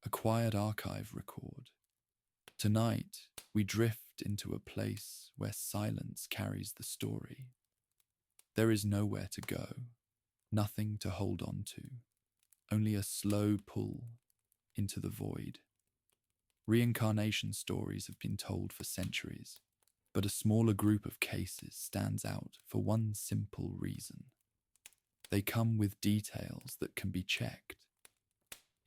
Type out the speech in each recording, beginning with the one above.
a quiet archive record. Tonight, we drift into a place where silence carries the story. There is nowhere to go, nothing to hold on to, only a slow pull into the void. Reincarnation stories have been told for centuries, but a smaller group of cases stands out for one simple reason. They come with details that can be checked.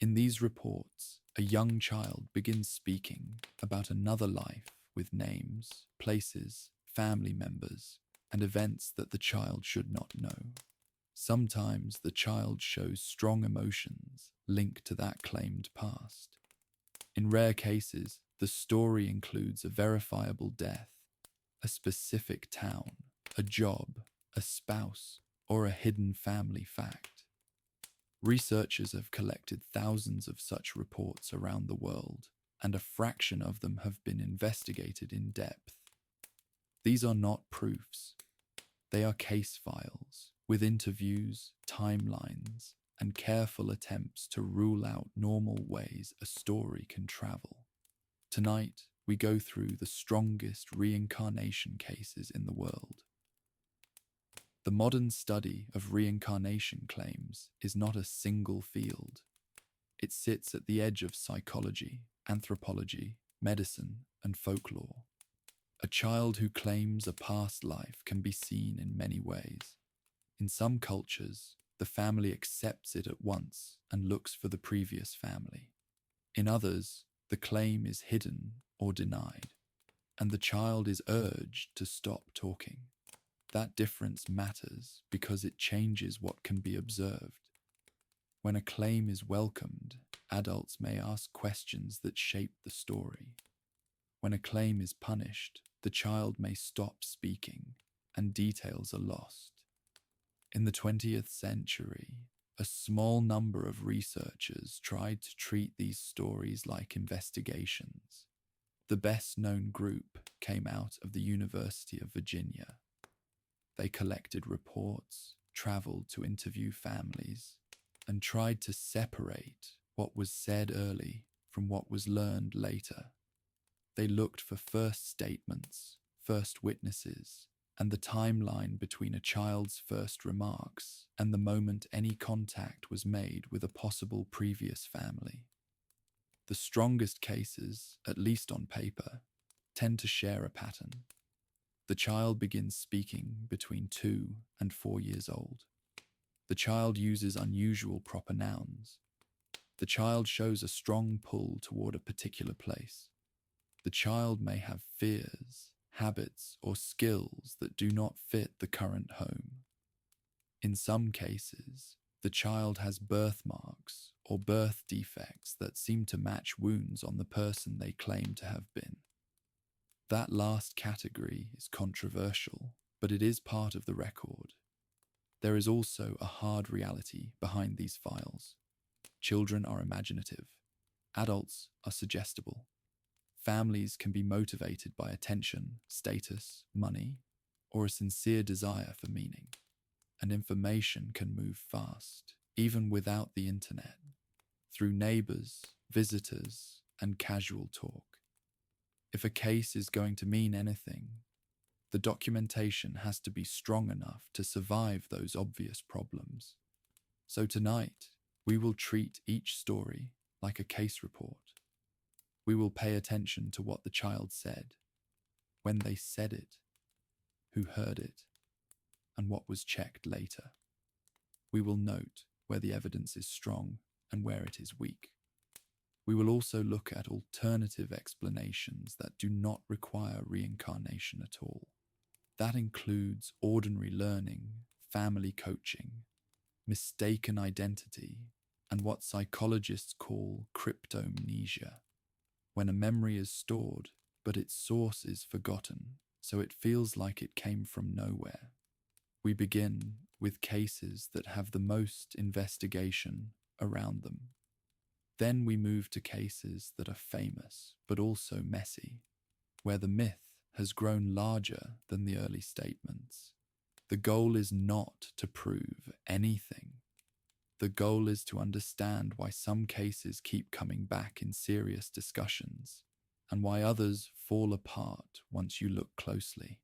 In these reports, a young child begins speaking about another life with names, places, family members, and events that the child should not know. Sometimes the child shows strong emotions linked to that claimed past. In rare cases, the story includes a verifiable death, a specific town, a job, a spouse, or a hidden family fact. Researchers have collected thousands of such reports around the world, and a fraction of them have been investigated in depth. These are not proofs. They are case files with interviews, timelines, and careful attempts to rule out normal ways a story can travel. Tonight, we go through the strongest reincarnation cases in the world. The modern study of reincarnation claims is not a single field. It sits at the edge of psychology, anthropology, medicine, and folklore. A child who claims a past life can be seen in many ways. In some cultures, the family accepts it at once and looks for the previous family. In others, the claim is hidden or denied, and the child is urged to stop talking. That difference matters because it changes what can be observed. When a claim is welcomed, adults may ask questions that shape the story. When a claim is punished, the child may stop speaking, and details are lost. In the 20th century, a small number of researchers tried to treat these stories like investigations. The best-known group came out of the University of Virginia. They collected reports, traveled to interview families, and tried to separate what was said early from what was learned later. They looked for first statements, first witnesses, and the timeline between a child's first remarks and the moment any contact was made with a possible previous family. The strongest cases, at least on paper, tend to share a pattern. The child begins speaking between 2 and 4 years old. The child uses unusual proper nouns. The child shows a strong pull toward a particular place. The child may have fears, habits, or skills that do not fit the current home. In some cases, the child has birthmarks or birth defects that seem to match wounds on the person they claim to have been. That last category is controversial, but it is part of the record. There is also a hard reality behind these files. Children are imaginative. Adults are suggestible. Families can be motivated by attention, status, money, or a sincere desire for meaning. And information can move fast, even without the internet, through neighbors, visitors, and casual talk. If a case is going to mean anything, the documentation has to be strong enough to survive those obvious problems. So tonight, we will treat each story like a case report. We will pay attention to what the child said, when they said it, who heard it, and what was checked later. We will note where the evidence is strong and where it is weak. We will also look at alternative explanations that do not require reincarnation at all. That includes ordinary learning, family coaching, mistaken identity, and what psychologists call cryptomnesia, when a memory is stored, but its source is forgotten, so it feels like it came from nowhere. We begin with cases that have the most investigation around them. Then we move to cases that are famous, but also messy, where the myth has grown larger than the early statements. The goal is not to prove anything. The goal is to understand why some cases keep coming back in serious discussions and why others fall apart once you look closely.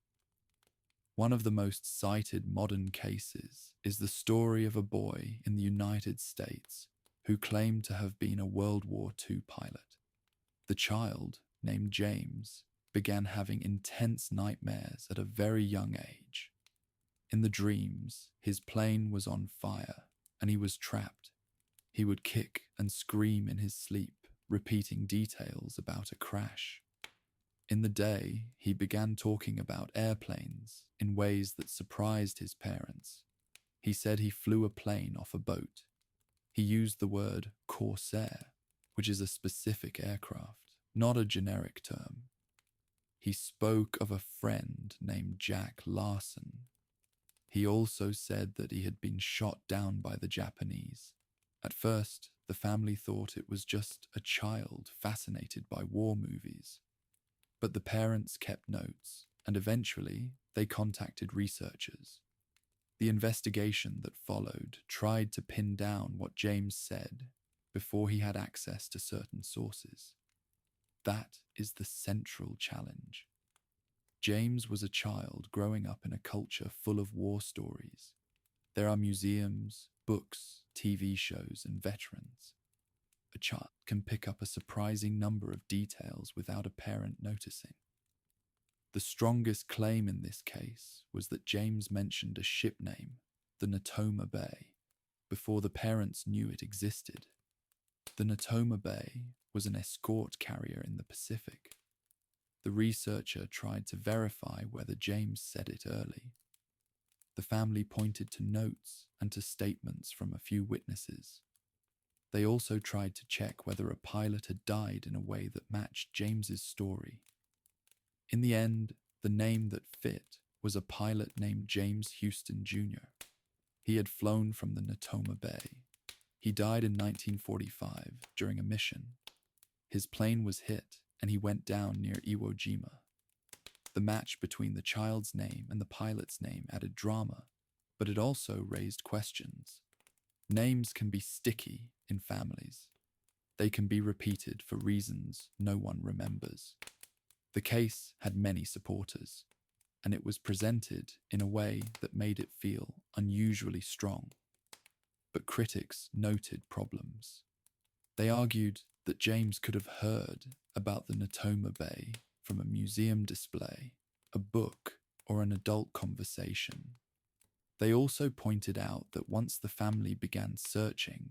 One of the most cited modern cases is the story of a boy in the United States who claimed to have been a World War II pilot. The child, named James, began having intense nightmares at a very young age. In the dreams, his plane was on fire and he was trapped. He would kick and scream in his sleep, repeating details about a crash. In the day, he began talking about airplanes in ways that surprised his parents. He said he flew a plane off a boat. He used the word corsair, which is a specific aircraft, not a generic term. He spoke of a friend named Jack Larson. He also said that he had been shot down by the Japanese. At first, the family thought it was just a child fascinated by war movies. But the parents kept notes, and eventually they contacted researchers. The investigation that followed tried to pin down what James said before he had access to certain sources. That is the central challenge. James was a child growing up in a culture full of war stories. There are museums, books, TV shows, and veterans. A child can pick up a surprising number of details without a parent noticing. The strongest claim in this case was that James mentioned a ship name, the Natoma Bay, before the parents knew it existed. The Natoma Bay was an escort carrier in the Pacific. The researcher tried to verify whether James said it early. The family pointed to notes and to statements from a few witnesses. They also tried to check whether a pilot had died in a way that matched James's story. In the end, the name that fit was a pilot named James Houston Jr. He had flown from the Natoma Bay. He died in 1945 during a mission. His plane was hit and he went down near Iwo Jima. The match between the child's name and the pilot's name added drama, but it also raised questions. Names can be sticky in families. They can be repeated for reasons no one remembers. The case had many supporters, and it was presented in a way that made it feel unusually strong. But critics noted problems. They argued that James could have heard about the Natoma Bay from a museum display, a book, or an adult conversation. They also pointed out that once the family began searching,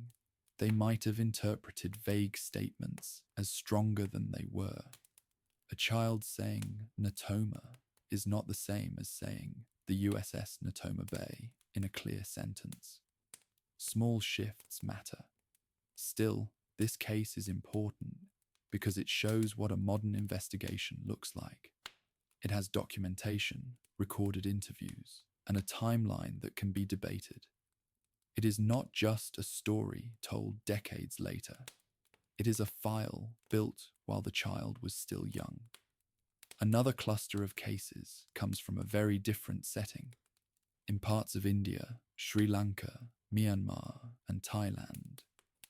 they might have interpreted vague statements as stronger than they were. A child saying Natoma is not the same as saying the USS Natoma Bay in a clear sentence. Small shifts matter. Still, this case is important because it shows what a modern investigation looks like. It has documentation, recorded interviews, and a timeline that can be debated. It is not just a story told decades later. It is a file built while the child was still young. Another cluster of cases comes from a very different setting. In parts of India, Sri Lanka, Myanmar, and Thailand,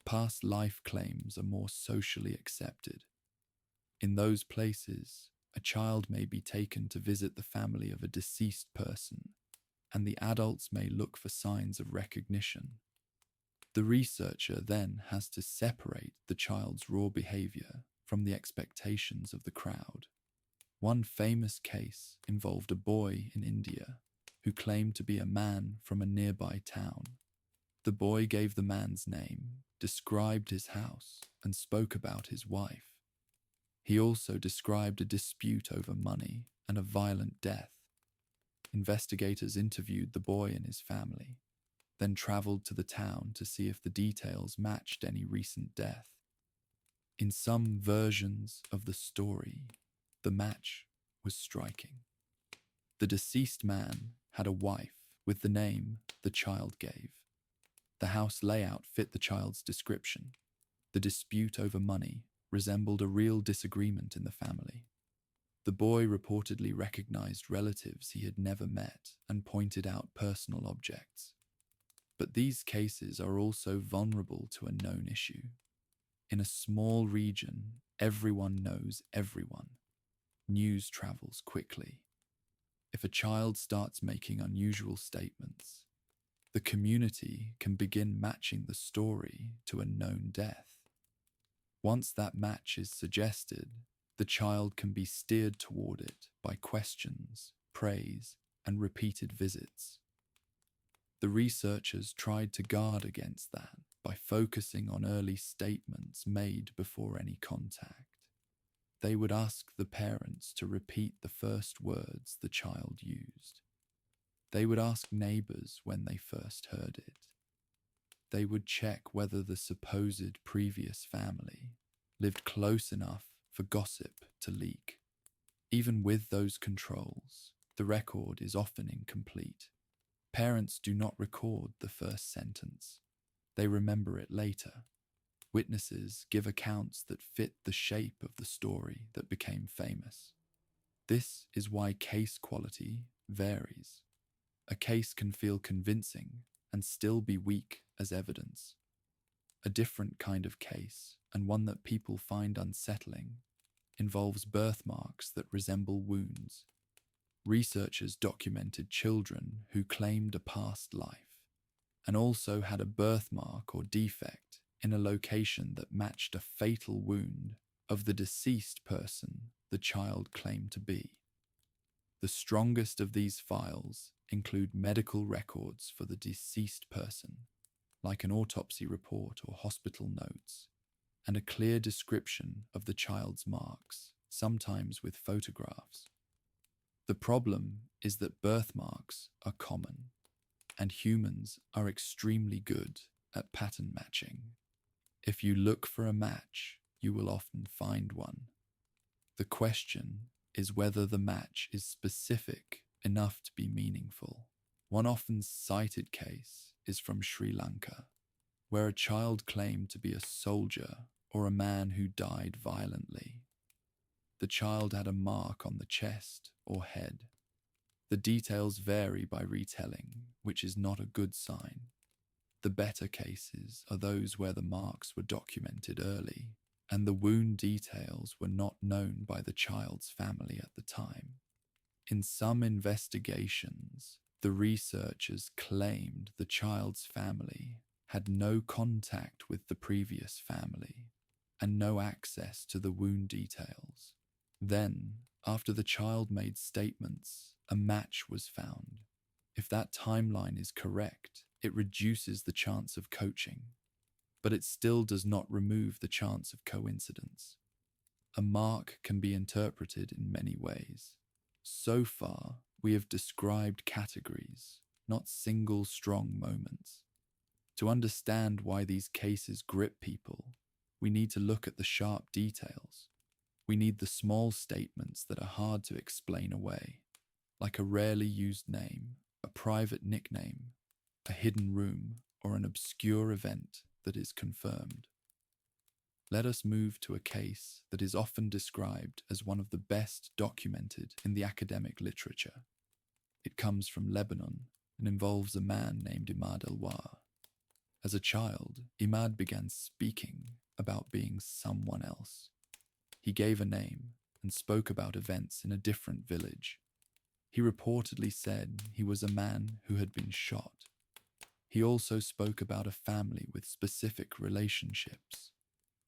past life claims are more socially accepted. In those places, a child may be taken to visit the family of a deceased person, and the adults may look for signs of recognition. The researcher then has to separate the child's raw behavior from the expectations of the crowd. One famous case involved a boy in India who claimed to be a man from a nearby town. The boy gave the man's name, described his house, and spoke about his wife. He also described a dispute over money and a violent death. Investigators interviewed the boy and his family, then traveled to the town to see if the details matched any recent death. In some versions of the story, the match was striking. The deceased man had a wife with the name the child gave. The house layout fit the child's description. The dispute over money resembled a real disagreement in the family. The boy reportedly recognized relatives he had never met and pointed out personal objects. But these cases are also vulnerable to a known issue. In a small region, everyone knows everyone. News travels quickly. If a child starts making unusual statements, the community can begin matching the story to a known death. Once that match is suggested, the child can be steered toward it by questions, praise, and repeated visits. The researchers tried to guard against that by focusing on early statements made before any contact. They would ask the parents to repeat the first words the child used. They would ask neighbors when they first heard it. They would check whether the supposed previous family lived close enough for gossip to leak. Even with those controls, the record is often incomplete. Parents do not record the first sentence. They remember it later. Witnesses give accounts that fit the shape of the story that became famous. This is why case quality varies. A case can feel convincing and still be weak as evidence. A different kind of case, and one that people find unsettling, involves birthmarks that resemble wounds. Researchers documented children who claimed a past life and also had a birthmark or defect in a location that matched a fatal wound of the deceased person the child claimed to be. The strongest of these files include medical records for the deceased person, like an autopsy report or hospital notes, and a clear description of the child's marks, sometimes with photographs. The problem is that birthmarks are common, and humans are extremely good at pattern matching. If you look for a match, you will often find one. The question is whether the match is specific enough to be meaningful. One often cited case is from Sri Lanka, where a child claimed to be a soldier or a man who died violently. The child had a mark on the chest or head. The details vary by retelling, which is not a good sign. The better cases are those where the marks were documented early, and the wound details were not known by the child's family at the time. In some investigations, the researchers claimed the child's family had no contact with the previous family and no access to the wound details. Then, after the child made statements, a match was found. If that timeline is correct, it reduces the chance of coaching, but it still does not remove the chance of coincidence. A mark can be interpreted in many ways. So far, we have described categories, not single strong moments. To understand why these cases grip people, we need to look at the sharp details. We need the small statements that are hard to explain away, like a rarely used name, a private nickname, a hidden room, or an obscure event that is confirmed. Let us move to a case that is often described as one of the best documented in the academic literature. It comes from Lebanon and involves a man named Imad El-War. As a child, Imad began speaking about being someone else. He gave a name and spoke about events in a different village. He reportedly said he was a man who had been shot. He also spoke about a family with specific relationships.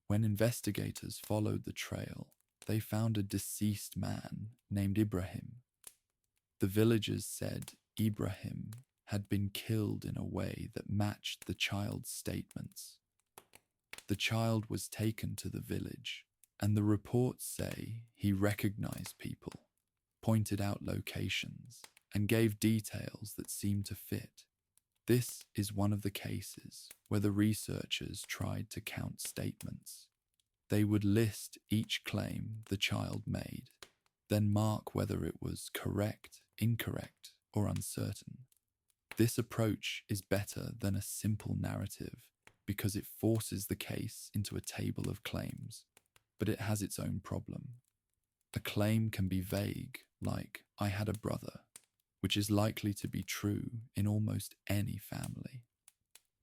When investigators followed the trail, they found a deceased man named Ibrahim. The villagers said Ibrahim had been killed in a way that matched the child's statements. The child was taken to the village, and the reports say he recognized people, pointed out locations, and gave details that seemed to fit. This is one of the cases where the researchers tried to count statements. They would list each claim the child made, then mark whether it was correct, incorrect, or uncertain. This approach is better than a simple narrative because it forces the case into a table of claims, but it has its own problem. A claim can be vague, like, "I had a brother," which is likely to be true in almost any family.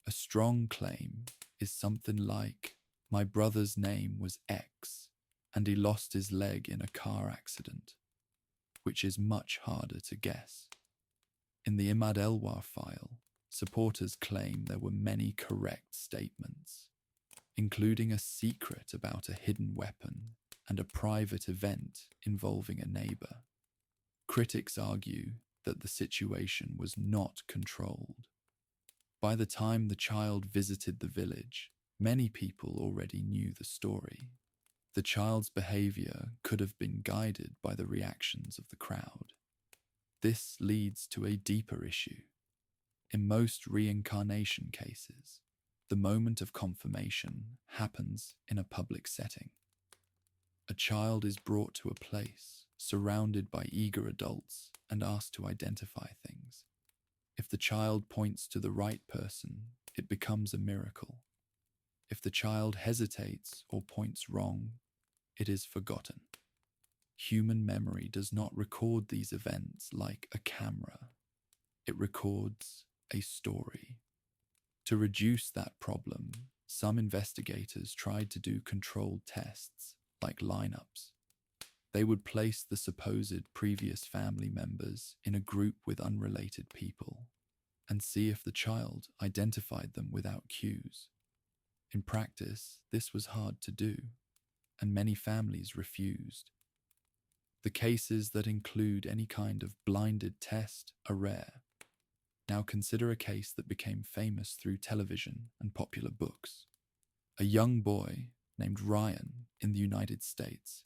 A strong claim is something like, "My brother's name was X, and he lost his leg in a car accident," which is much harder to guess. In the Imad Elwar file, supporters claim there were many correct statements, including a secret about a hidden weapon and a private event involving a neighbor. Critics argue that the situation was not controlled. By the time the child visited the village, many people already knew the story. The child's behavior could have been guided by the reactions of the crowd. This leads to a deeper issue. In most reincarnation cases, the moment of confirmation happens in a public setting. A child is brought to a place, surrounded by eager adults, and asked to identify things. If the child points to the right person, it becomes a miracle. If the child hesitates or points wrong, it is forgotten. Human memory does not record these events like a camera. It records a story. To reduce that problem, some investigators tried to do controlled tests, like lineups. They would place the supposed previous family members in a group with unrelated people and see if the child identified them without cues. In practice, this was hard to do, and many families refused. The cases that include any kind of blinded test are rare. Now consider a case that became famous through television and popular books. A young boy named Ryan in the United States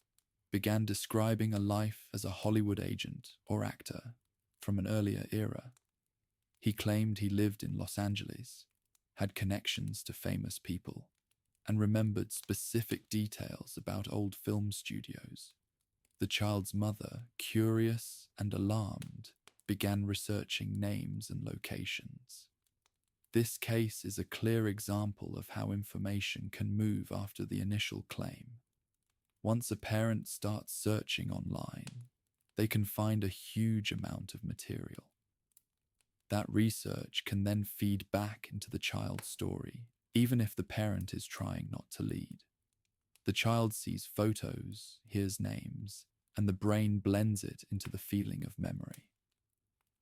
began describing a life as a Hollywood agent or actor from an earlier era. He claimed he lived in Los Angeles, had connections to famous people, and remembered specific details about old film studios. The child's mother, curious and alarmed, began researching names and locations. This case is a clear example of how information can move after the initial claim. Once a parent starts searching online, they can find a huge amount of material. That research can then feed back into the child's story, even if the parent is trying not to lead. The child sees photos, hears names, and the brain blends it into the feeling of memory.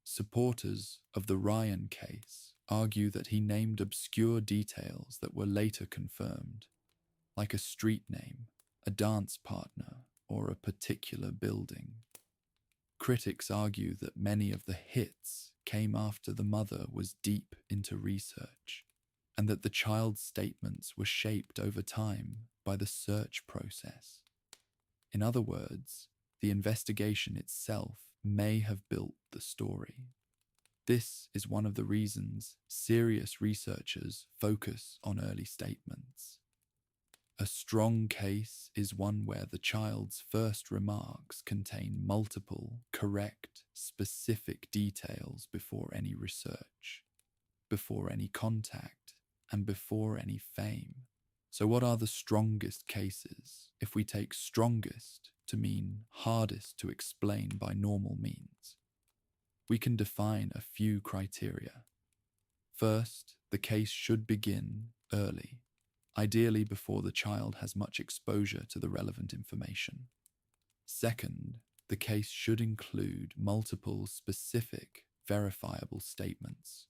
Supporters of the Ryan case argue that he named obscure details that were later confirmed, like a street name, a dance partner, or a particular building. Critics argue that many of the hits came after the mother was deep into research, and that the child's statements were shaped over time by the search process. In other words, the investigation itself may have built the story. This is one of the reasons serious researchers focus on early statements. A strong case is one where the child's first remarks contain multiple, correct, specific details before any research, before any contact, and before any fame. So what are the strongest cases, if we take strongest to mean hardest to explain by normal means? We can define a few criteria. First, the case should begin early, ideally before the child has much exposure to the relevant information. Second, the case should include multiple specific, verifiable statements,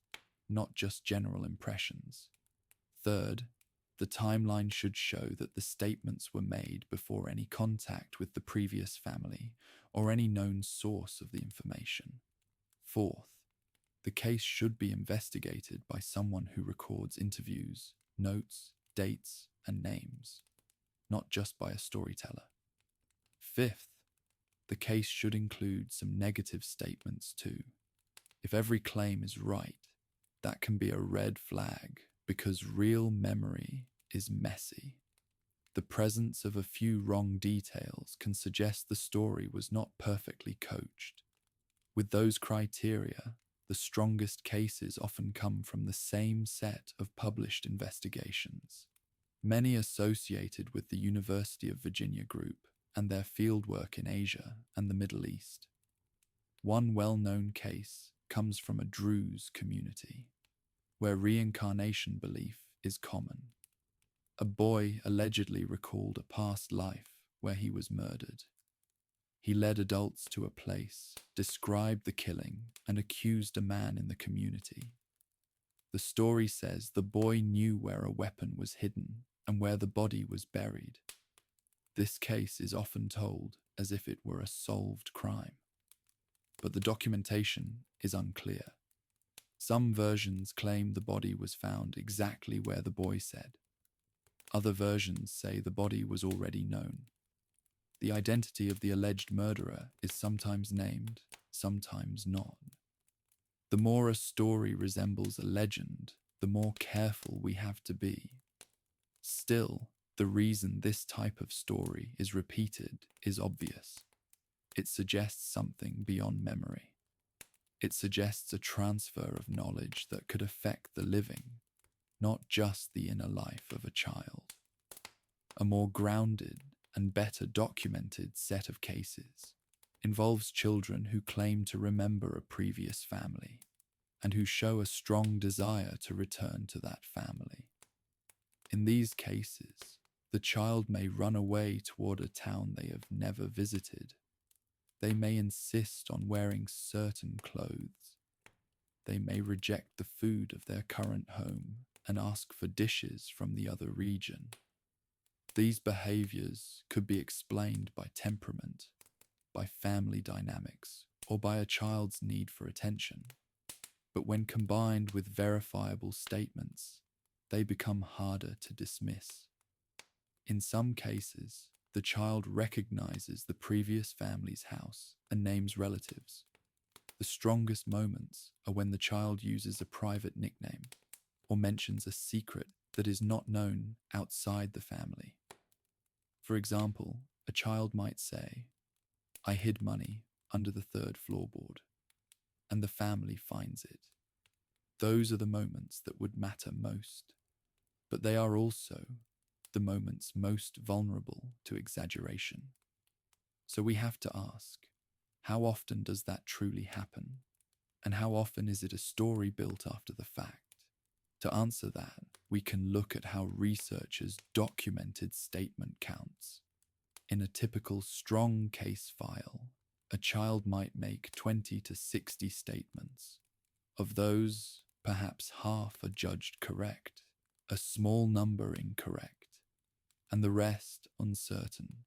not just general impressions. Third, the timeline should show that the statements were made before any contact with the previous family or any known source of the information. Fourth, the case should be investigated by someone who records interviews, notes, dates, and names, not just by a storyteller. Fifth, the case should include some negative statements too. If every claim is right, that can be a red flag because real memory is messy. The presence of a few wrong details can suggest the story was not perfectly coached. With those criteria, the strongest cases often come from the same set of published investigations, many associated with the University of Virginia group and their fieldwork in Asia and the Middle East. One well-known case comes from a Druze community. where reincarnation belief is common. A boy allegedly recalled a past life where he was murdered. He led adults to a place, described the killing, and accused a man in the community. The story says the boy knew where a weapon was hidden and where the body was buried. This case is often told as if it were a solved crime, but the documentation is unclear. Some versions claim the body was found exactly where the boy said. Other versions say the body was already known. The identity of the alleged murderer is sometimes named, sometimes not. The more a story resembles a legend, the more careful we have to be. Still, the reason this type of story is repeated is obvious. It suggests something beyond memory. It suggests a transfer of knowledge that could affect the living, not just the inner life of a child. A more grounded and better documented set of cases involves children who claim to remember a previous family and who show a strong desire to return to that family. In these cases, the child may run away toward a town they have never visited. They may insist on wearing certain clothes. They may reject the food of their current home and ask for dishes from the other region. These behaviors could be explained by temperament, by family dynamics, or by a child's need for attention. But when combined with verifiable statements, they become harder to dismiss. In some cases, the child recognizes the previous family's house and names relatives. The strongest moments are when the child uses a private nickname or mentions a secret that is not known outside the family. For example, a child might say, "I hid money under the third floorboard," and the family finds it. Those are the moments that would matter most, but they are also the moments most vulnerable to exaggeration. So we have to ask, how often does that truly happen? And how often is it a story built after the fact? To answer that, we can look at how researchers documented statement counts. In a typical strong case file, a child might make 20 to 60 statements. Of those, perhaps half are judged correct, a small number incorrect, and the rest uncertain.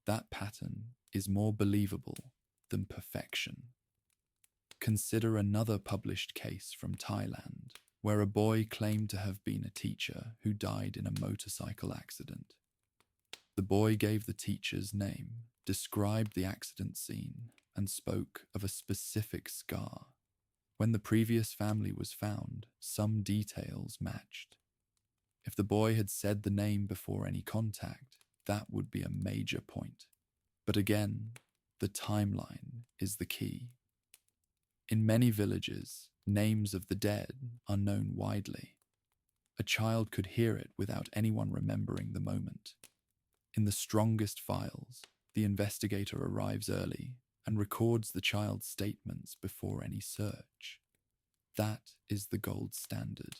That pattern is more believable than perfection. Consider another published case from Thailand, where a boy claimed to have been a teacher who died in a motorcycle accident. The boy gave the teacher's name, described the accident scene, and spoke of a specific scar. When the previous family was found, some details matched. If the boy had said the name before any contact, that would be a major point. But again, the timeline is the key. In many villages, names of the dead are known widely. A child could hear it without anyone remembering the moment. In the strongest files, the investigator arrives early and records the child's statements before any search. That is the gold standard.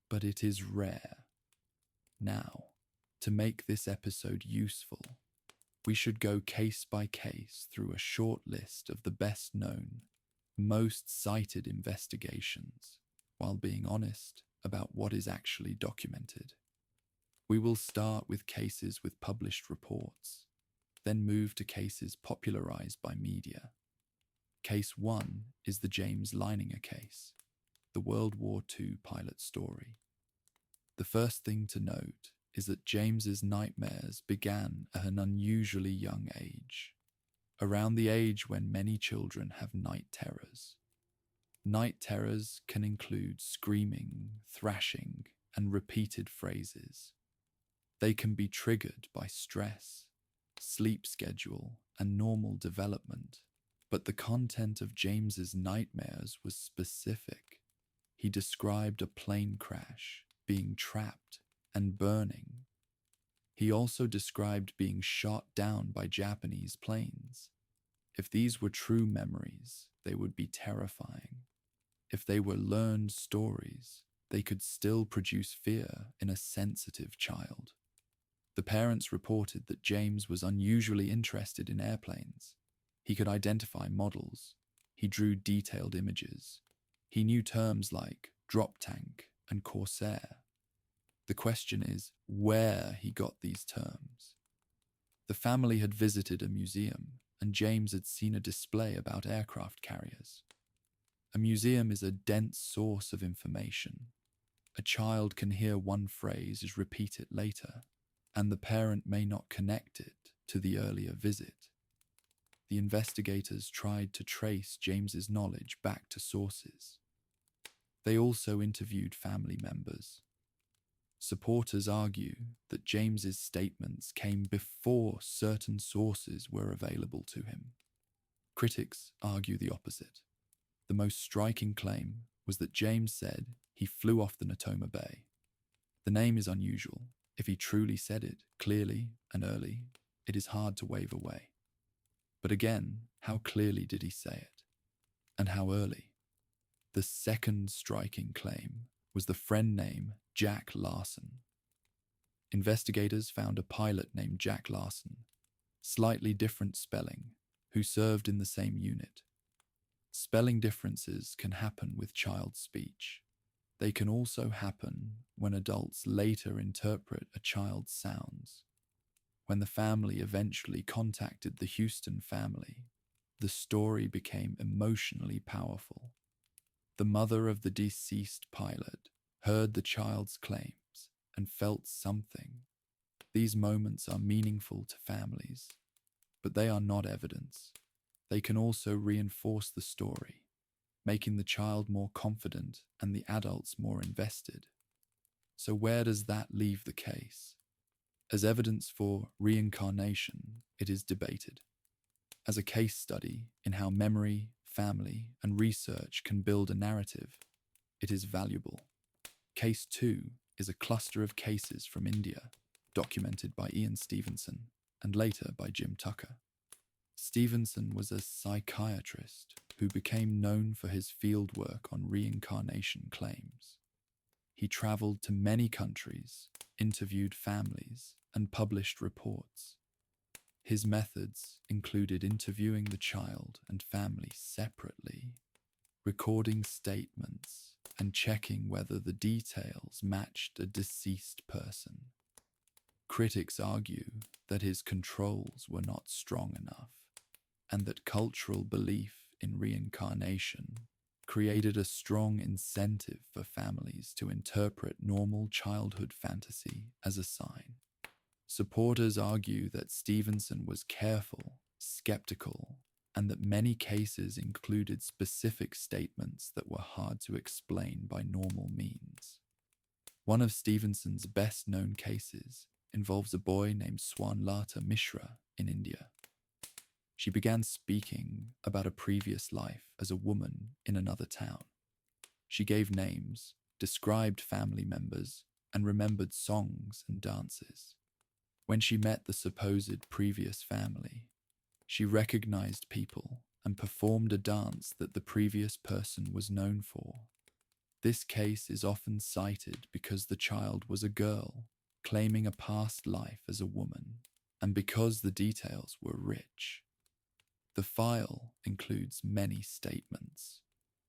But it is rare. Now, to make this episode useful, we should go case by case through a short list of the best known, most cited investigations, while being honest about what is actually documented. We will start with cases with published reports, then move to cases popularized by media. Case 1 is the James Leininger case, the World War II pilot story. The first thing to note is that James's nightmares began at an unusually young age, around the age when many children have night terrors. Night terrors can include screaming, thrashing, and repeated phrases. They can be triggered by stress, sleep schedule, and normal development, but the content of James's nightmares was specific. He described a plane crash, being trapped, and burning. He also described being shot down by Japanese planes. If these were true memories, they would be terrifying. if they were learned stories, they could still produce fear in a sensitive child. The parents reported that James was unusually interested in airplanes. He could identify models. He drew detailed images. He knew terms like drop tank and Corsair. The question is where he got these terms. The family had visited a museum, and James had seen a display about aircraft carriers. A museum is a dense source of information. A child can hear one phrase and repeat it later, and the parent may not connect it to the earlier visit. The investigators tried to trace James's knowledge back to sources. They also interviewed family members. Supporters argue that James's statements came before certain sources were available to him. Critics argue the opposite. The most striking claim was that James said he flew off the Natoma Bay. The name is unusual. If he truly said it clearly and early, it is hard to wave away. But again, how clearly did he say it? And how early? The second striking claim was the friend name Jack Larson. Investigators found a pilot named Jack Larson, slightly different spelling, who served in the same unit. Spelling differences can happen with child speech. They can also happen when adults later interpret a child's sounds. When the family eventually contacted the Houston family, the story became emotionally powerful. The mother of the deceased pilot heard the child's claims and felt something. These moments are meaningful to families, but they are not evidence. They can also reinforce the story, making the child more confident and the adults more invested. So where does that leave the case? As evidence for reincarnation, it is debated. As a case study in how memory, family, and research can build a narrative, it is valuable. Case 2 is a cluster of cases from India, documented by Ian Stevenson and later by Jim Tucker. Stevenson was a psychiatrist who became known for his fieldwork on reincarnation claims. He traveled to many countries, interviewed families, and published reports. His methods included interviewing the child and family separately, recording statements, and checking whether the details matched a deceased person. Critics argue that his controls were not strong enough, and that cultural belief in reincarnation created a strong incentive for families to interpret normal childhood fantasy as a sign. Supporters argue that Stevenson was careful, skeptical, and that many cases included specific statements that were hard to explain by normal means. One of Stevenson's best-known cases involves a boy named Swanlata Mishra in India. She began speaking about a previous life as a woman in another town. She gave names, described family members, and remembered songs and dances. When she met the supposed previous family, she recognized people and performed a dance that the previous person was known for. This case is often cited because the child was a girl, claiming a past life as a woman, and because the details were rich. The file includes many statements,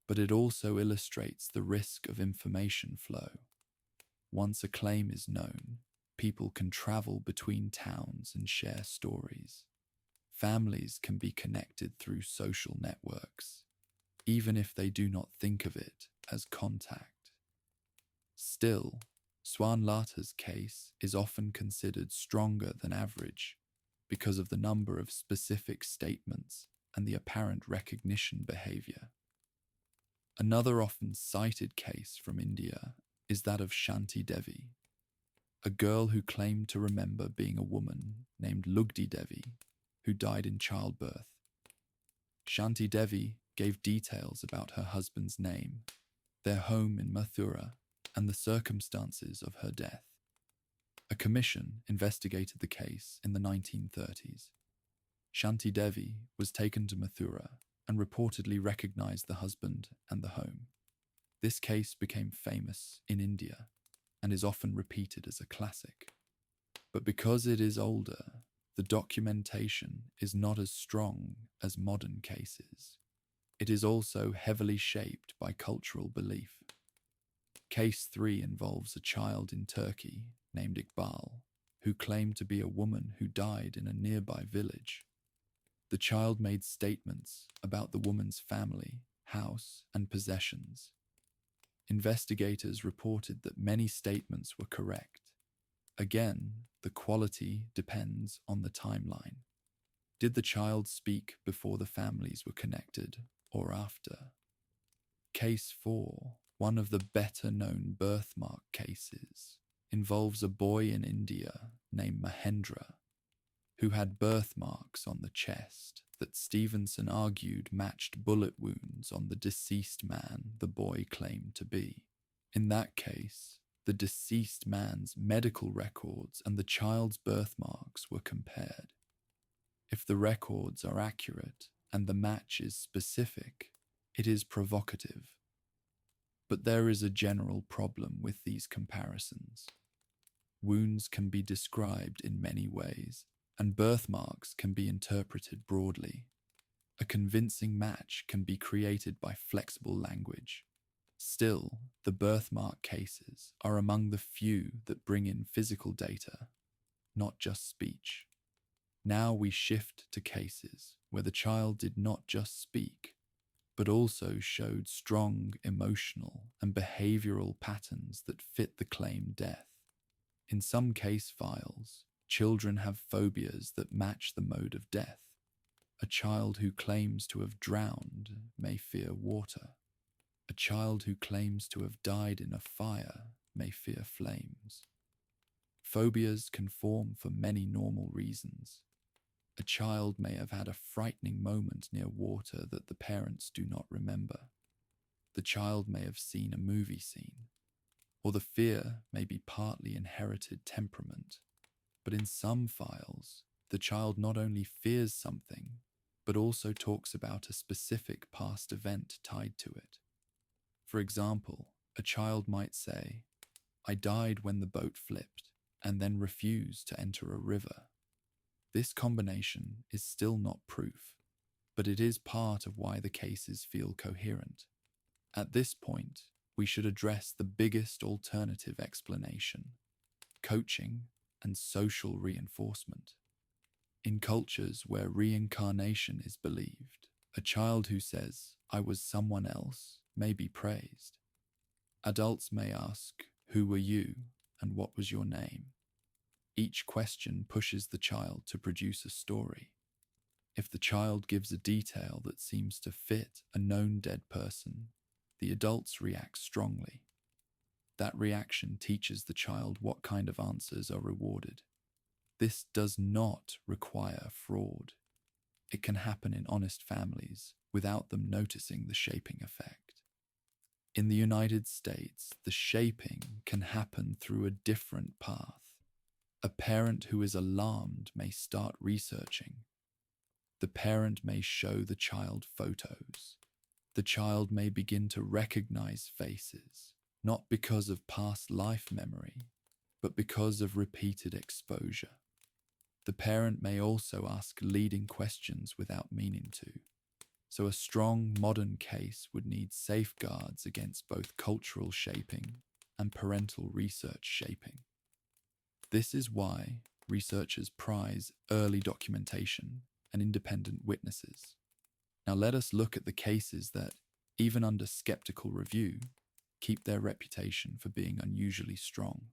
but it also illustrates the risk of information flow. Once a claim is known, people can travel between towns and share stories. Families can be connected through social networks, even if they do not think of it as contact. Still, Swanlata's case is often considered stronger than average because of the number of specific statements and the apparent recognition behavior. Another often cited case from India is that of Shanti Devi, a girl who claimed to remember being a woman named Lugdi Devi, who died in childbirth. Shanti Devi gave details about her husband's name, their home in Mathura, and the circumstances of her death. A commission investigated the case in the 1930s. Shanti Devi was taken to Mathura and reportedly recognized the husband and the home. This case became famous in India and is often repeated as a classic. But because it is older, the documentation is not as strong as modern cases. It is also heavily shaped by cultural belief. Case 3 involves a child in Turkey named Iqbal, who claimed to be a woman who died in a nearby village. The child made statements about the woman's family, house, and possessions. Investigators reported that many statements were correct. Again, the quality depends on the timeline. Did the child speak before the families were connected or after? Case 4, one of the better-known birthmark cases, involves a boy in India named Mahendra, who had birthmarks on the chest that Stevenson argued matched bullet wounds on the deceased man the boy claimed to be. In that case, the deceased man's medical records and the child's birthmarks were compared. If the records are accurate and the match is specific, it is provocative. But there is a general problem with these comparisons. Wounds can be described in many ways, and birthmarks can be interpreted broadly. A convincing match can be created by flexible language. Still, the birthmark cases are among the few that bring in physical data, not just speech. Now we shift to cases where the child did not just speak, but also showed strong emotional and behavioral patterns that fit the claimed death. In some case files, children have phobias that match the mode of death. A child who claims to have drowned may fear water. A child who claims to have died in a fire may fear flames. Phobias can form for many normal reasons. A child may have had a frightening moment near water that the parents do not remember. The child may have seen a movie scene, or the fear may be partly inherited temperament. But in some files, the child not only fears something, but also talks about a specific past event tied to it. For example, a child might say, "I died when the boat flipped," and then refuse to enter a river. This combination is still not proof, but it is part of why the cases feel coherent. At this point, we should address the biggest alternative explanation: coaching and social reinforcement. In cultures where reincarnation is believed, a child who says, "I was someone else," may be praised. Adults may ask, "Who were you and what was your name?" Each question pushes the child to produce a story. If the child gives a detail that seems to fit a known dead person, the adults react strongly. That reaction teaches the child what kind of answers are rewarded. This does not require fraud. It can happen in honest families without them noticing the shaping effect. In the United States, the shaping can happen through a different path. A parent who is alarmed may start researching. The parent may show the child photos. The child may begin to recognize faces, not because of past life memory, but because of repeated exposure. The parent may also ask leading questions without meaning to. So a strong modern case would need safeguards against both cultural shaping and parental research shaping. This is why researchers prize early documentation and independent witnesses. Now let us look at the cases that, even under skeptical review, keep their reputation for being unusually strong.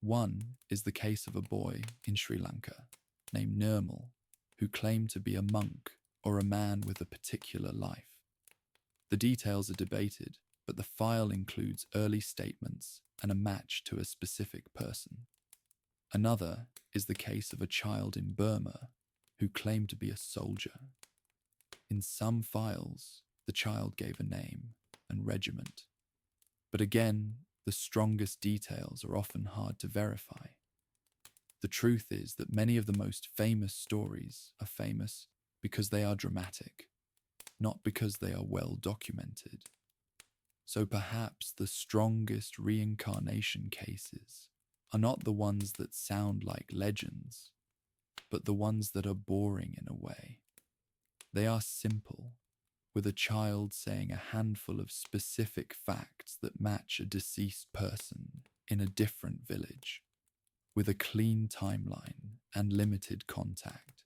One is the case of a boy in Sri Lanka named Nirmal, who claimed to be a monk or a man with a particular life. The details are debated, but the file includes early statements and a match to a specific person. Another is the case of a child in Burma who claimed to be a soldier. In some files, the child gave a name and regiment. But again, the strongest details are often hard to verify. The truth is that many of the most famous stories are famous because they are dramatic, not because they are well documented. So perhaps the strongest reincarnation cases are not the ones that sound like legends, but the ones that are boring in a way. They are simple, with a child saying a handful of specific facts that match a deceased person in a different village, with a clean timeline and limited contact.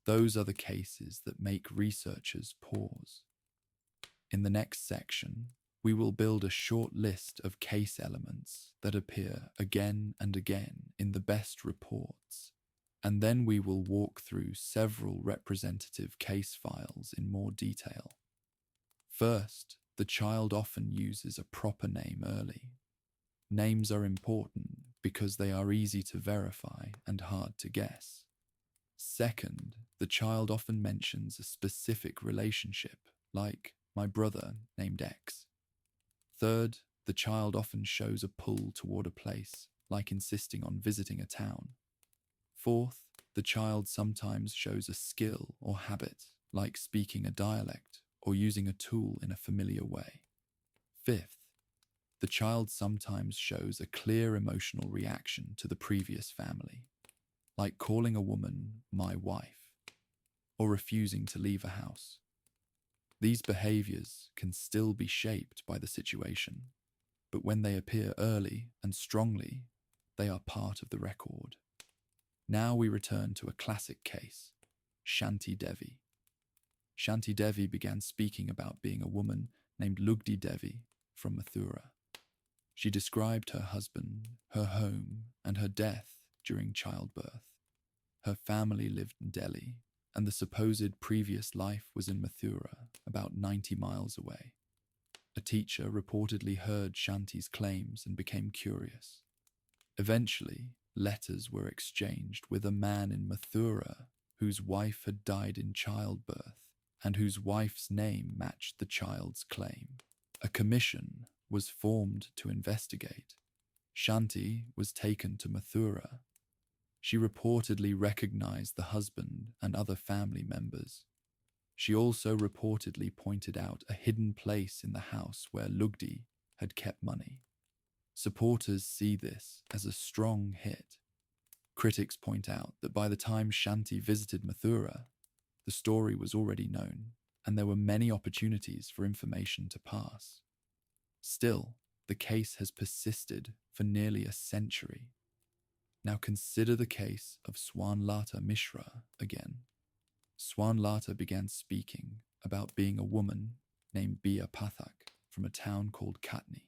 Those are the cases that make researchers pause. In the next section, we will build a short list of case elements that appear again and again in the best reports, and then we will walk through several representative case files in more detail. First, the child often uses a proper name early. Names are important because they are easy to verify and hard to guess. Second, the child often mentions a specific relationship, like my brother named X. Third, the child often shows a pull toward a place, like insisting on visiting a town. Fourth, the child sometimes shows a skill or habit, like speaking a dialect or using a tool in a familiar way. Fifth, the child sometimes shows a clear emotional reaction to the previous family, like calling a woman my wife or refusing to leave a house. These behaviors can still be shaped by the situation, but when they appear early and strongly, they are part of the record. Now we return to a classic case, Shanti Devi. Shanti Devi began speaking about being a woman named Lugdi Devi from Mathura. She described her husband, her home, and her death during childbirth. Her family lived in Delhi, and the supposed previous life was in Mathura, about 90 miles away. A teacher reportedly heard Shanti's claims and became curious. Eventually, letters were exchanged with a man in Mathura whose wife had died in childbirth and whose wife's name matched the child's claim. A commission was formed to investigate. Shanti was taken to Mathura. She reportedly recognized the husband and other family members. She also reportedly pointed out a hidden place in the house where Lugdi had kept money. Supporters see this as a strong hit. Critics point out that by the time Shanti visited Mathura, the story was already known, and there were many opportunities for information to pass. Still, the case has persisted for nearly a century. Now consider the case of Swanlata Mishra again. Swanlata began speaking about being a woman named Bia Pathak from a town called Katni.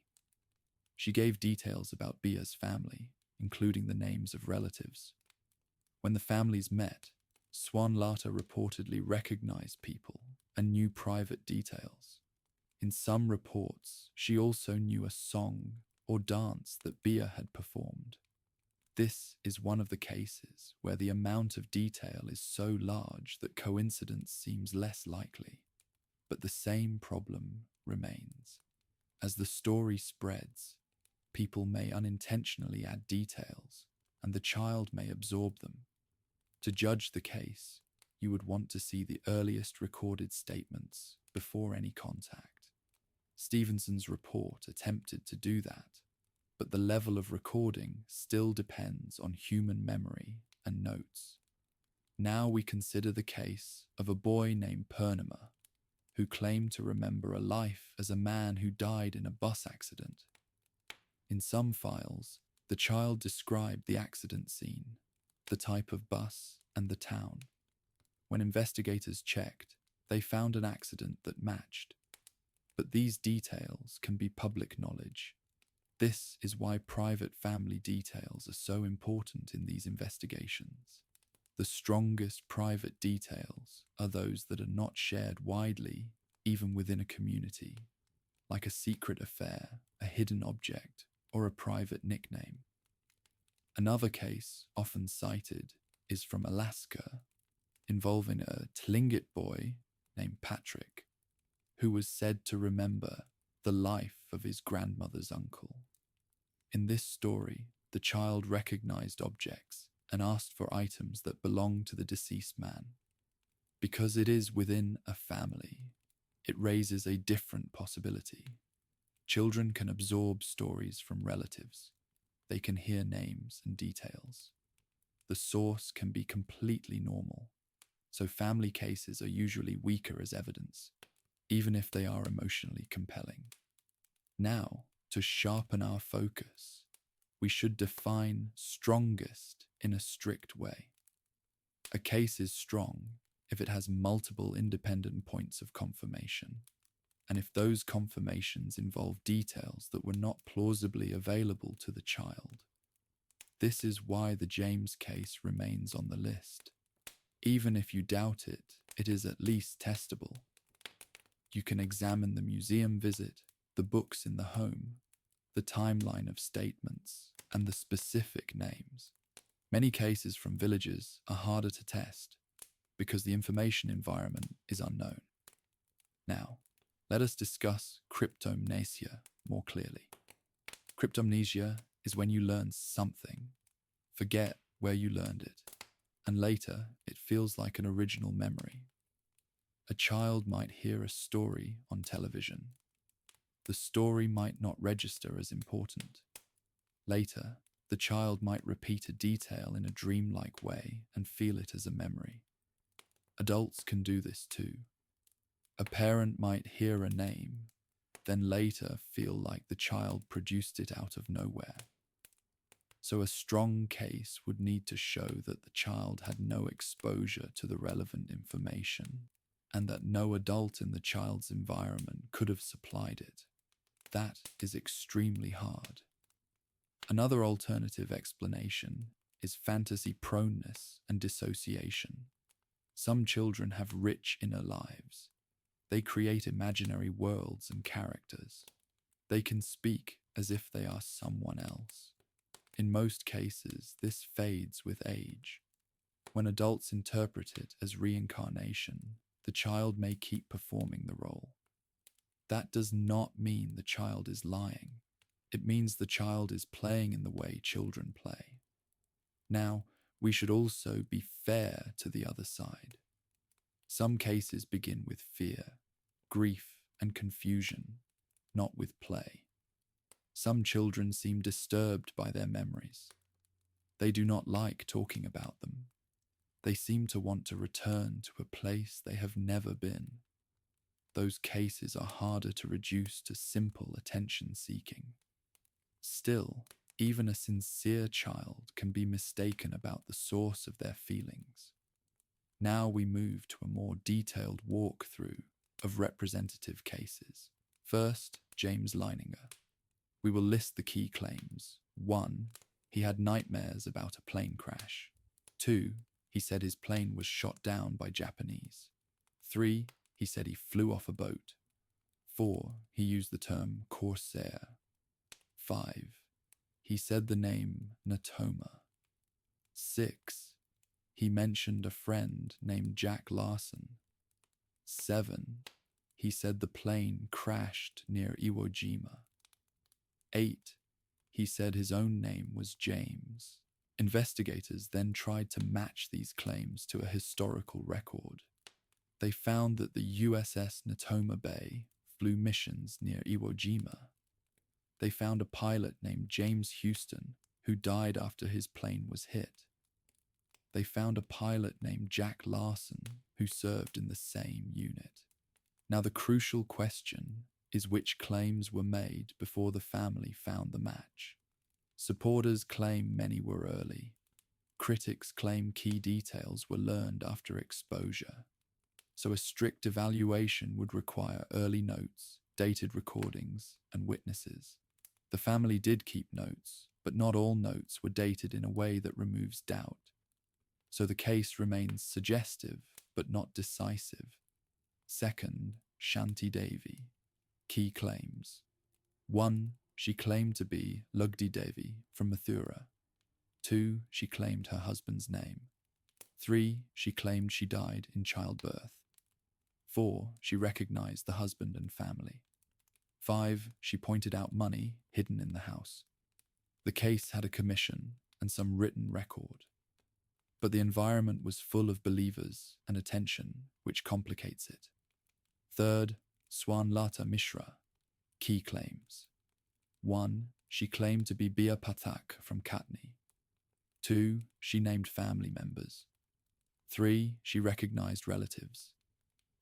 She gave details about Bia's family, including the names of relatives. When the families met, Swanlata reportedly recognized people and knew private details. In some reports, she also knew a song or dance that Bia had performed. This is one of the cases where the amount of detail is so large that coincidence seems less likely. But the same problem remains. As the story spreads, people may unintentionally add details, and the child may absorb them. To judge the case, you would want to see the earliest recorded statements before any contact. Stevenson's report attempted to do that, but the level of recording still depends on human memory and notes. Now we consider the case of a boy named Purnima, who claimed to remember a life as a man who died in a bus accident. In some files, the child described the accident scene, the type of bus, and the town. When investigators checked, they found an accident that matched. But these details can be public knowledge. This is why private family details are so important in these investigations. The strongest private details are those that are not shared widely, even within a community, like a secret affair, a hidden object, or a private nickname. Another case, often cited, is from Alaska, involving a Tlingit boy named Patrick, who was said to remember the life of his grandmother's uncle. In this story, the child recognized objects and asked for items that belonged to the deceased man. Because it is within a family, it raises a different possibility. Children can absorb stories from relatives. They can hear names and details. The source can be completely normal, so family cases are usually weaker as evidence, even if they are emotionally compelling. Now, to sharpen our focus, we should define strongest in a strict way. A case is strong if it has multiple independent points of confirmation, and if those confirmations involve details that were not plausibly available to the child. This is why the James case remains on the list. Even if you doubt it, it is at least testable. You can examine the museum visit, the books in the home, the timeline of statements, and the specific names. Many cases from villages are harder to test because the information environment is unknown. Now, let us discuss cryptomnesia more clearly. Cryptomnesia is when you learn something, forget where you learned it, and later it feels like an original memory. A child might hear a story on television. The story might not register as important. Later, the child might repeat a detail in a dreamlike way and feel it as a memory. Adults can do this too. A parent might hear a name, then later feel like the child produced it out of nowhere. So a strong case would need to show that the child had no exposure to the relevant information and that no adult in the child's environment could have supplied it. That is extremely hard. Another alternative explanation is fantasy proneness and dissociation. Some children have rich inner lives. They create imaginary worlds and characters. They can speak as if they are someone else. In most cases, this fades with age. When adults interpret it as reincarnation, the child may keep performing the role. That does not mean the child is lying. It means the child is playing in the way children play. Now, we should also be fair to the other side. Some cases begin with fear, grief, and confusion, not with play. Some children seem disturbed by their memories. They do not like talking about them. They seem to want to return to a place they have never been. Those cases are harder to reduce to simple attention-seeking. Still, even a sincere child can be mistaken about the source of their feelings. Now we move to a more detailed walkthrough of representative cases. First, James Leininger. We will list the key claims. 1. He had nightmares about a plane crash. 2. He said his plane was shot down by Japanese. 3. He said he flew off a boat. 4. He used the term corsair. 5. He said the name Natoma. 6. He mentioned a friend named Jack Larson. 7. He said the plane crashed near Iwo Jima. 8. He said his own name was James. Investigators then tried to match these claims to a historical record. They found that the USS Natoma Bay flew missions near Iwo Jima. They found a pilot named James Houston who died after his plane was hit. They found a pilot named Jack Larson who served in the same unit. Now the crucial question is which claims were made before the family found the match. Supporters claim many were early. Critics claim key details were learned after exposure. So a strict evaluation would require early notes, dated recordings, and witnesses. The family did keep notes, but not all notes were dated in a way that removes doubt. So the case remains suggestive, but not decisive. Second, Shanti Devi. Key claims. 1. She claimed to be Lugdi Devi from Mathura. 2. She claimed her husband's name. 3. She claimed she died in childbirth. 4. She recognized the husband and family. 5. She pointed out money hidden in the house. The case had a commission and some written record. But the environment was full of believers and attention, which complicates it. Third, Swanlata Mishra. Key claims. 1. She claimed to be Bia Pathak from Katni. 2. She named family members. 3. She recognized relatives.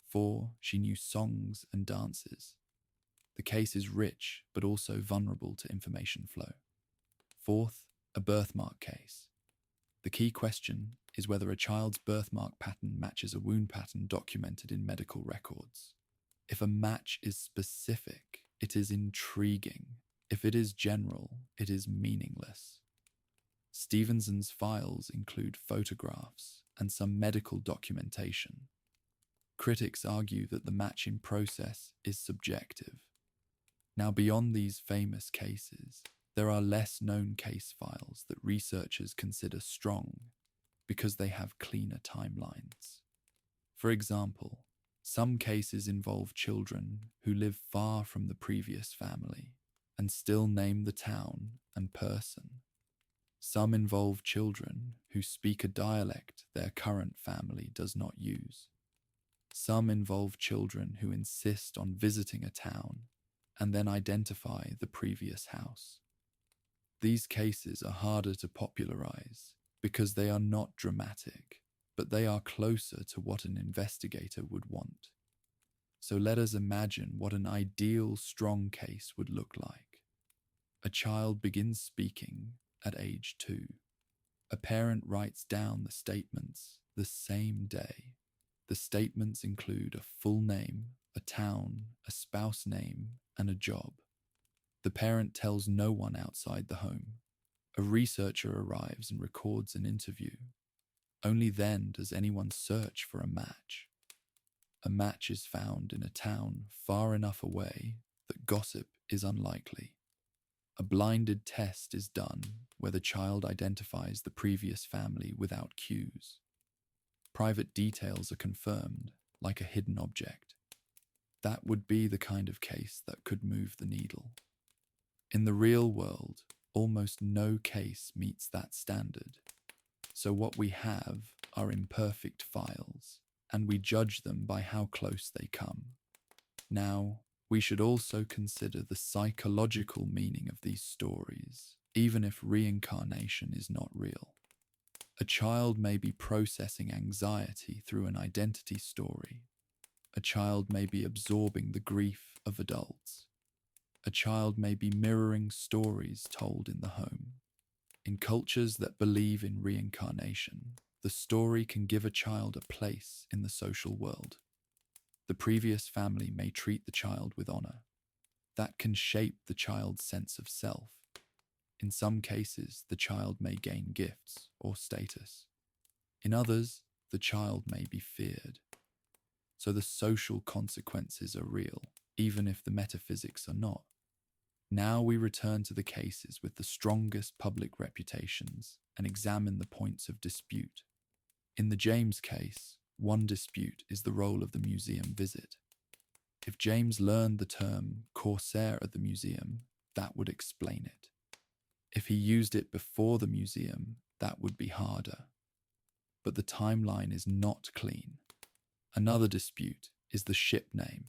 4. She knew songs and dances. The case is rich, but also vulnerable to information flow. 4th, a birthmark case. The key question is whether a child's birthmark pattern matches a wound pattern documented in medical records. If a match is specific, it is intriguing. If it is general, it is meaningless. Stevenson's files include photographs and some medical documentation. Critics argue that the matching process is subjective. Now, beyond these famous cases, there are less-known case files that researchers consider strong because they have cleaner timelines. For example, some cases involve children who live far from the previous family and still name the town and person. Some involve children who speak a dialect their current family does not use. Some involve children who insist on visiting a town and then identify the previous house. These cases are harder to popularize because they are not dramatic, but they are closer to what an investigator would want. So let us imagine what an ideal strong case would look like. A child begins speaking at age 2. A parent writes down the statements the same day. The statements include a full name, a town, a spouse name, and a job. The parent tells no one outside the home. A researcher arrives and records an interview. Only then does anyone search for a match. A match is found in a town far enough away that gossip is unlikely. A blinded test is done where the child identifies the previous family without cues. Private details are confirmed, like a hidden object. That would be the kind of case that could move the needle. In the real world, almost no case meets that standard. So what we have are imperfect files, and we judge them by how close they come. Now, we should also consider the psychological meaning of these stories, even if reincarnation is not real. A child may be processing anxiety through an identity story. A child may be absorbing the grief of adults. A child may be mirroring stories told in the home. In cultures that believe in reincarnation, the story can give a child a place in the social world. The previous family may treat the child with honor. That can shape the child's sense of self. In some cases, the child may gain gifts or status. In others, the child may be feared. So the social consequences are real, even if the metaphysics are not. Now we return to the cases with the strongest public reputations and examine the points of dispute. In the James case, one dispute is the role of the museum visit. If James learned the term corsair at the museum, that would explain it. If he used it before the museum, that would be harder. But the timeline is not clean. Another dispute is the ship name.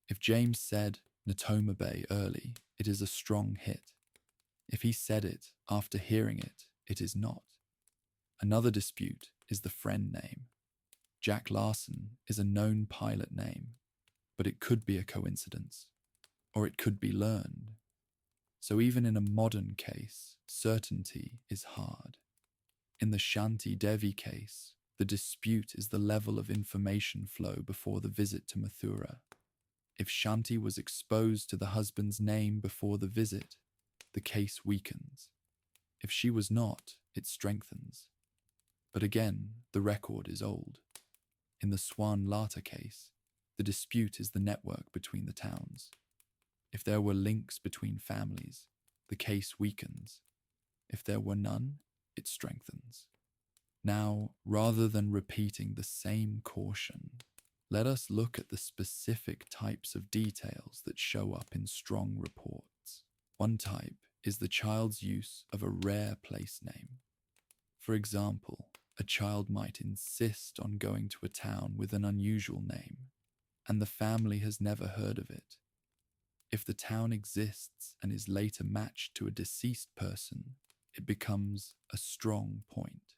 If James said Natoma Bay early, it is a strong hit. If he said it after hearing it, it is not. Another dispute is the friend name. Jack Larson is a known pilot name, but it could be a coincidence, or it could be learned. So even in a modern case, certainty is hard. In the Shanti Devi case, the dispute is the level of information flow before the visit to Mathura. If Shanti was exposed to the husband's name before the visit, the case weakens. If she was not, it strengthens. But again, the record is old. In the Swan Lata case, the dispute is the network between the towns. If there were links between families, the case weakens. If there were none, it strengthens. Now, rather than repeating the same caution, let us look at the specific types of details that show up in strong reports. One type is the child's use of a rare place name. For example, a child might insist on going to a town with an unusual name, and the family has never heard of it. If the town exists and is later matched to a deceased person, it becomes a strong point.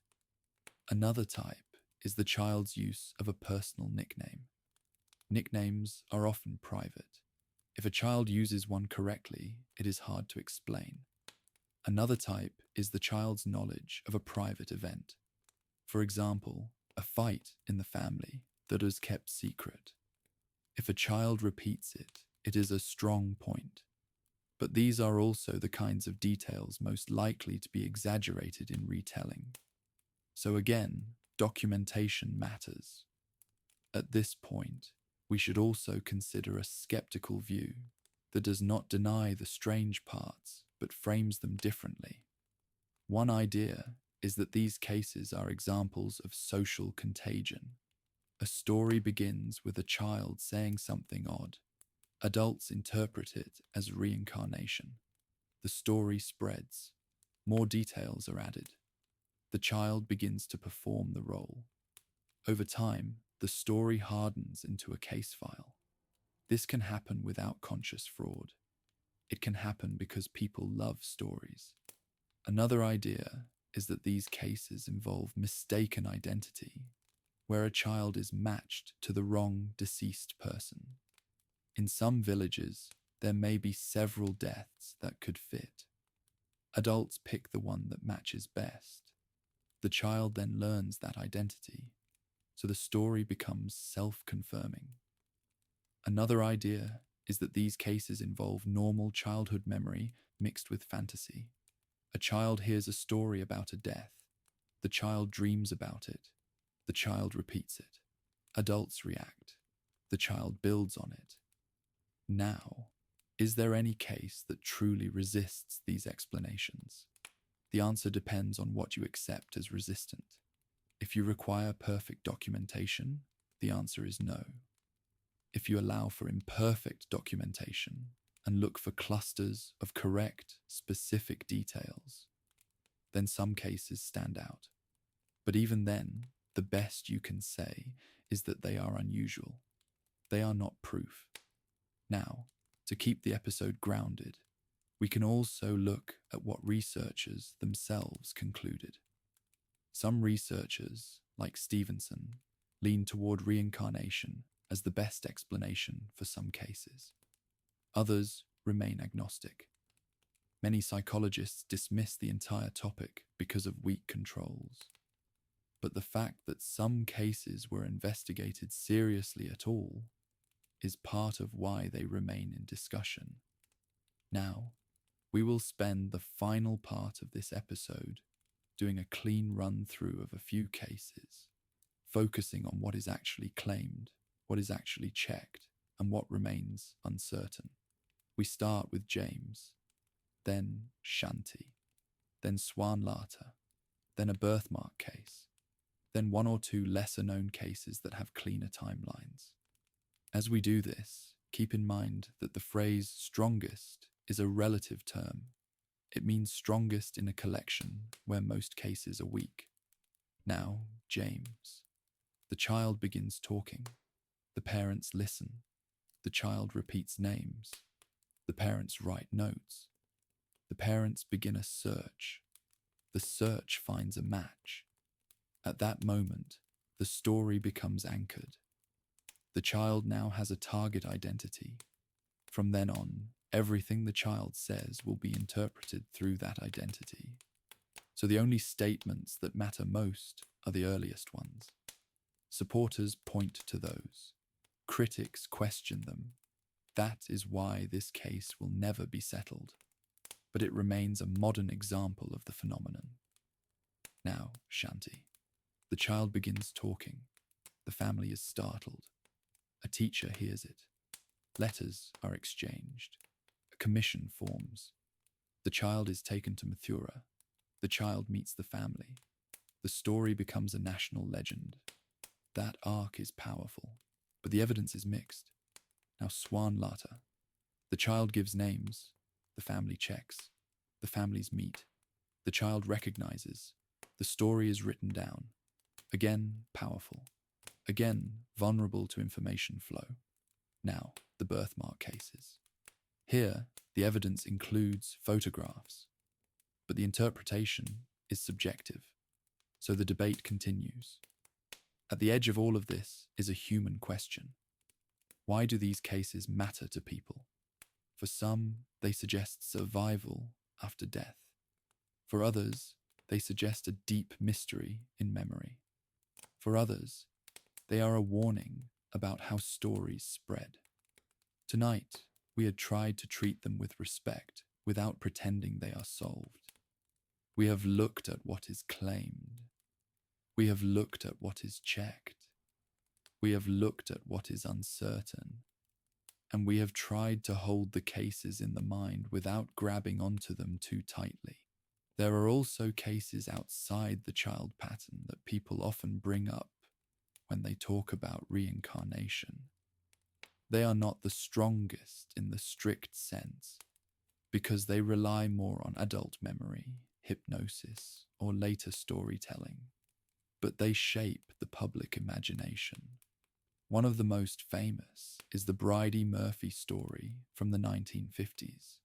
Another type is the child's use of a personal nickname. Nicknames are often private. If a child uses one correctly, it is hard to explain. Another type is the child's knowledge of a private event. For example, a fight in the family that is kept secret. If a child repeats it, it is a strong point. But these are also the kinds of details most likely to be exaggerated in retelling. So again, documentation matters. At this point, we should also consider a skeptical view that does not deny the strange parts but frames them differently. One idea is that these cases are examples of social contagion. A story begins with a child saying something odd. Adults interpret it as reincarnation. The story spreads. More details are added. The child begins to perform the role. Over time, the story hardens into a case file. This can happen without conscious fraud. It can happen because people love stories. Another idea is that these cases involve mistaken identity, where a child is matched to the wrong deceased person. In some villages, there may be several deaths that could fit. Adults pick the one that matches best. The child then learns that identity, so the story becomes self-confirming. Another idea is that these cases involve normal childhood memory mixed with fantasy. A child hears a story about a death. The child dreams about it. The child repeats it. Adults react. The child builds on it. Now, is there any case that truly resists these explanations? The answer depends on what you accept as resistant. If you require perfect documentation, the answer is no. If you allow for imperfect documentation and look for clusters of correct, specific details, then some cases stand out. But even then, the best you can say is that they are unusual. They are not proof. Now, to keep the episode grounded, we can also look at what researchers themselves concluded. Some researchers, like Stevenson, lean toward reincarnation as the best explanation for some cases. Others remain agnostic. Many psychologists dismiss the entire topic because of weak controls. But the fact that some cases were investigated seriously at all is part of why they remain in discussion. Now, we will spend the final part of this episode doing a clean run-through of a few cases, focusing on what is actually claimed, what is actually checked, and what remains uncertain. We start with James, then Shanti, then Swanlata, then a birthmark case, then one or two lesser-known cases that have cleaner timelines. As we do this, keep in mind that the phrase strongest is a relative term. It means strongest in a collection where most cases are weak. Now, James. The child begins talking. The parents listen. The child repeats names. The parents write notes. The parents begin a search. The search finds a match. At that moment, the story becomes anchored. The child now has a target identity. From then on, everything the child says will be interpreted through that identity. So the only statements that matter most are the earliest ones. Supporters point to those. Critics question them. That is why this case will never be settled, but it remains a modern example of the phenomenon. Now, Shanti. The child begins talking. The family is startled. A teacher hears it. Letters are exchanged. A commission forms. The child is taken to Mathura. The child meets the family. The story becomes a national legend. That arc is powerful, but the evidence is mixed. Now Swanlata. The child gives names. The family checks. The families meet. The child recognizes. The story is written down. Again, powerful. Again, vulnerable to information flow. Now, the birthmark cases. Here, the evidence includes photographs, but the interpretation is subjective, so the debate continues. At the edge of all of this is a human question. Why do these cases matter to people? For some, they suggest survival after death. For others, they suggest a deep mystery in memory. For others, they are a warning about how stories spread. Tonight, we had tried to treat them with respect without pretending they are solved. We have looked at what is claimed. We have looked at what is checked. We have looked at what is uncertain. And we have tried to hold the cases in the mind without grabbing onto them too tightly. There are also cases outside the child pattern that people often bring up when they talk about reincarnation. They are not the strongest in the strict sense because they rely more on adult memory, hypnosis, or later storytelling, but they shape the public imagination. One of the most famous is the Bridie Murphy story from the 1950s.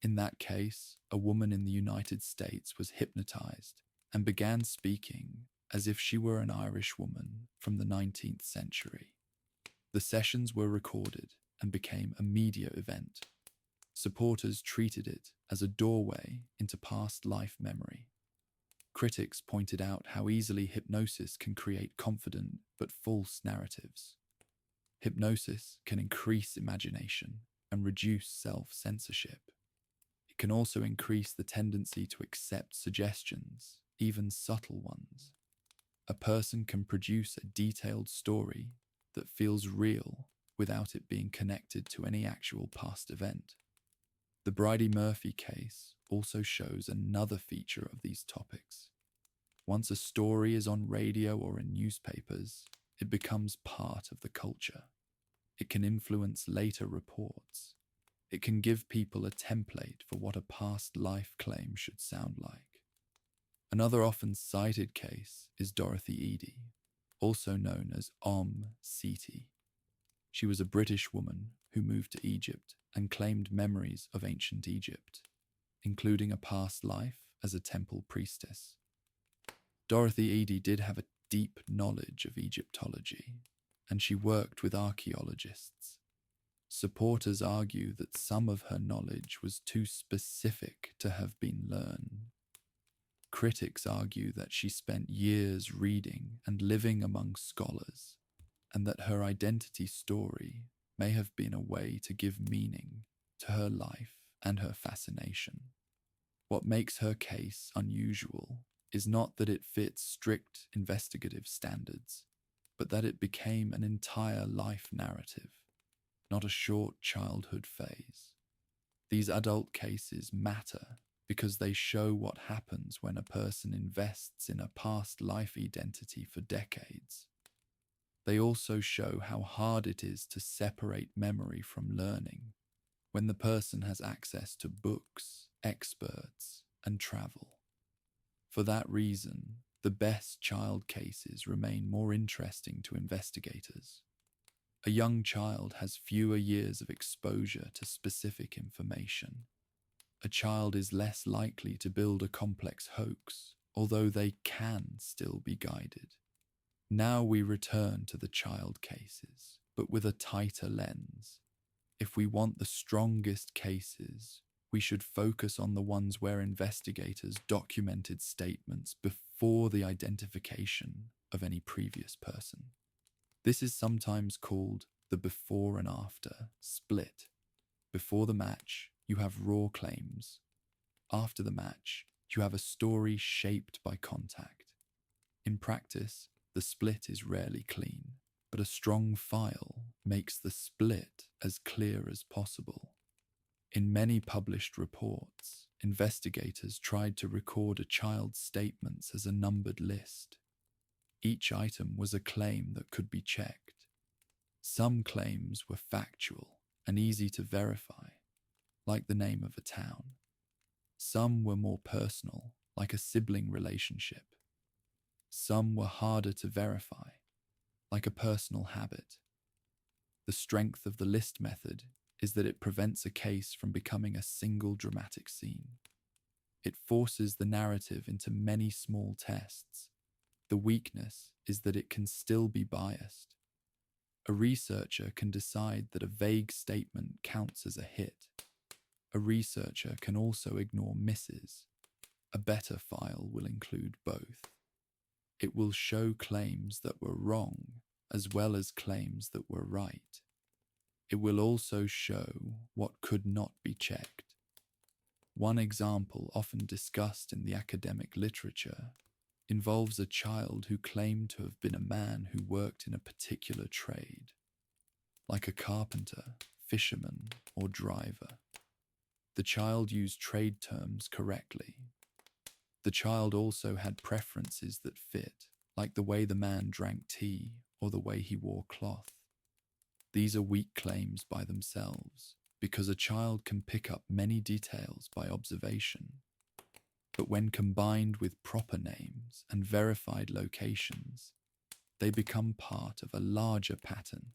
In that case, a woman in the United States was hypnotized and began speaking as if she were an Irish woman from the 19th century. The sessions were recorded and became a media event. Supporters treated it as a doorway into past life memory. Critics pointed out how easily hypnosis can create confident but false narratives. Hypnosis can increase imagination and reduce self-censorship. It can also increase the tendency to accept suggestions, even subtle ones. A person can produce a detailed story that feels real without it being connected to any actual past event. The Bridie Murphy case also shows another feature of these topics. Once a story is on radio or in newspapers, it becomes part of the culture. It can influence later reports. It can give people a template for what a past life claim should sound like. Another often cited case is Dorothy Eady, also known as Siti. She was a British woman who moved to Egypt and claimed memories of ancient Egypt, including a past life as a temple priestess. Dorothy Eady did have a deep knowledge of Egyptology, and she worked with archaeologists. Supporters argue that some of her knowledge was too specific to have been learned. Critics argue that she spent years reading and living among scholars, and that her identity story may have been a way to give meaning to her life and her fascination. What makes her case unusual is not that it fits strict investigative standards, but that it became an entire life narrative, not a short childhood phase. These adult cases matter because they show what happens when a person invests in a past life identity for decades. They also show how hard it is to separate memory from learning when the person has access to books, experts, and travel. For that reason, the best child cases remain more interesting to investigators. A young child has fewer years of exposure to specific information. A child is less likely to build a complex hoax, although they can still be guided. Now we return to the child cases, but with a tighter lens. If we want the strongest cases, we should focus on the ones where investigators documented statements before the identification of any previous person. This is sometimes called the before and after split. Before the match, you have raw claims. After the match, you have a story shaped by contact. In practice, the split is rarely clean, but a strong file makes the split as clear as possible. In many published reports, investigators tried to record a child's statements as a numbered list. Each item was a claim that could be checked. Some claims were factual and easy to verify, like the name of a town. Some were more personal, like a sibling relationship. Some were harder to verify, like a personal habit. The strength of the list method is that it prevents a case from becoming a single dramatic scene. It forces the narrative into many small tests. The weakness is that it can still be biased. A researcher can decide that a vague statement counts as a hit. A researcher can also ignore misses. A better file will include both. It will show claims that were wrong as well as claims that were right. It will also show what could not be checked. One example often discussed in the academic literature involves a child who claimed to have been a man who worked in a particular trade, like a carpenter, fisherman, or driver. The child used trade terms correctly. The child also had preferences that fit, like the way the man drank tea or the way he wore cloth. These are weak claims by themselves, because a child can pick up many details by observation. But when combined with proper names and verified locations, they become part of a larger pattern.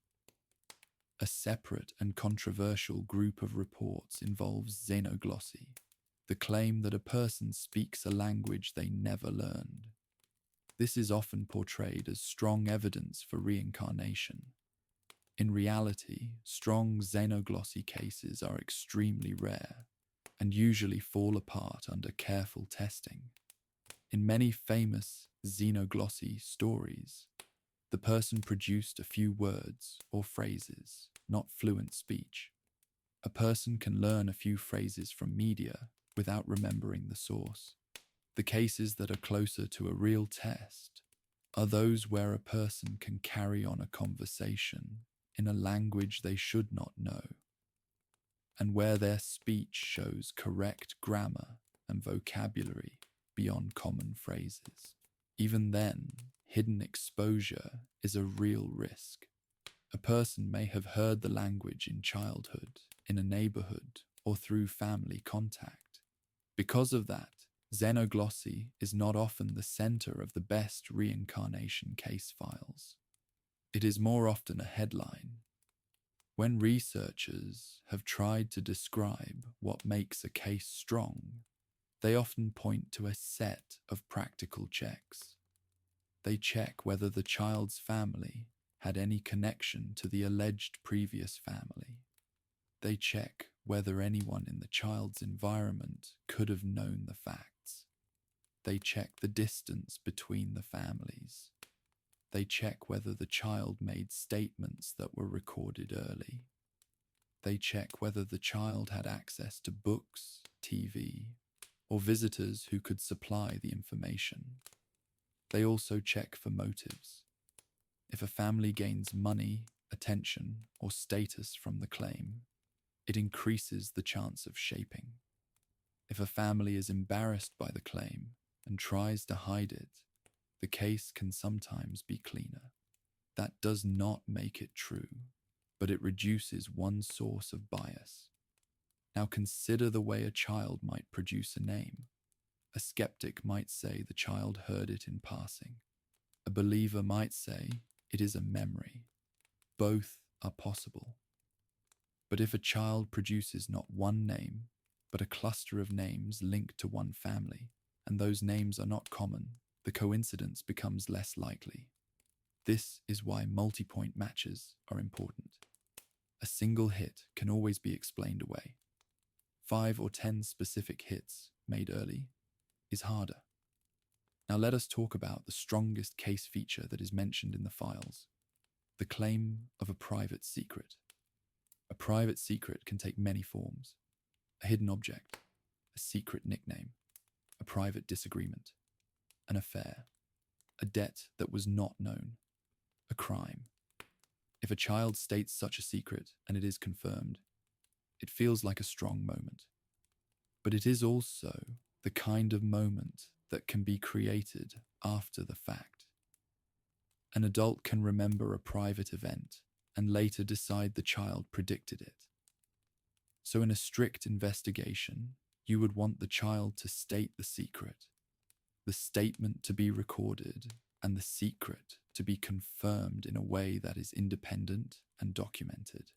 A separate and controversial group of reports involves xenoglossy, the claim that a person speaks a language they never learned. This is often portrayed as strong evidence for reincarnation. In reality, strong xenoglossy cases are extremely rare and usually fall apart under careful testing. In many famous xenoglossy stories, the person produced a few words or phrases, not fluent speech. A person can learn a few phrases from media without remembering the source. The cases that are closer to a real test are those where a person can carry on a conversation in a language they should not know, and where their speech shows correct grammar and vocabulary beyond common phrases. Even then, hidden exposure is a real risk. A person may have heard the language in childhood, in a neighborhood, or through family contact. Because of that, xenoglossy is not often the center of the best reincarnation case files. It is more often a headline. When researchers have tried to describe what makes a case strong, they often point to a set of practical checks. They check whether the child's family had any connection to the alleged previous family. They check whether anyone in the child's environment could have known the facts. They check the distance between the families. They check whether the child made statements that were recorded early. They check whether the child had access to books, TV, or visitors who could supply the information. They also check for motives. If a family gains money, attention, or status from the claim, it increases the chance of shaping. If a family is embarrassed by the claim and tries to hide it, the case can sometimes be cleaner. That does not make it true, but it reduces one source of bias. Now consider the way a child might produce a name. A skeptic might say the child heard it in passing. A believer might say it is a memory. Both are possible. But if a child produces not one name, but a cluster of names linked to one family, and those names are not common, the coincidence becomes less likely. This is why multi-point matches are important. A single hit can always be explained away. 5 or 10 specific hits made early is harder. Now let us talk about the strongest case feature that is mentioned in the files: the claim of a private secret. A private secret can take many forms: a hidden object, a secret nickname, a private disagreement, an affair, a debt that was not known, a crime. If a child states such a secret and it is confirmed, it feels like a strong moment. But it is also the kind of moment that can be created after the fact. An adult can remember a private event and later decide the child predicted it. So in a strict investigation, you would want the child to state the secret, the statement to be recorded, and the secret to be confirmed in a way that is independent and documented.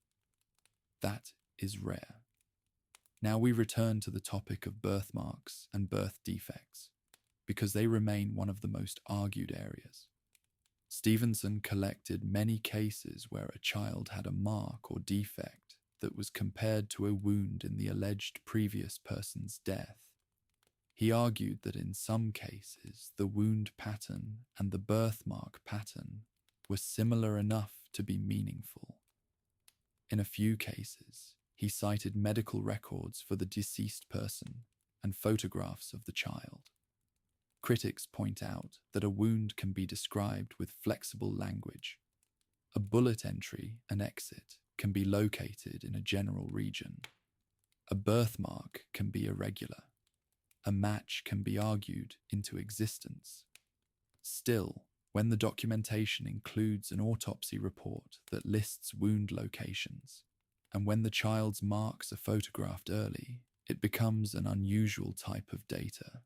That is rare. Now we return to the topic of birthmarks and birth defects, because they remain one of the most argued areas. Stevenson collected many cases where a child had a mark or defect that was compared to a wound in the alleged previous person's death. He argued that in some cases the wound pattern and the birthmark pattern were similar enough to be meaningful. In a few cases, he cited medical records for the deceased person and photographs of the child. Critics point out that a wound can be described with flexible language. A bullet entry and exit can be located in a general region. A birthmark can be irregular. A match can be argued into existence. Still, when the documentation includes an autopsy report that lists wound locations, and when the child's marks are photographed early, it becomes an unusual type of data.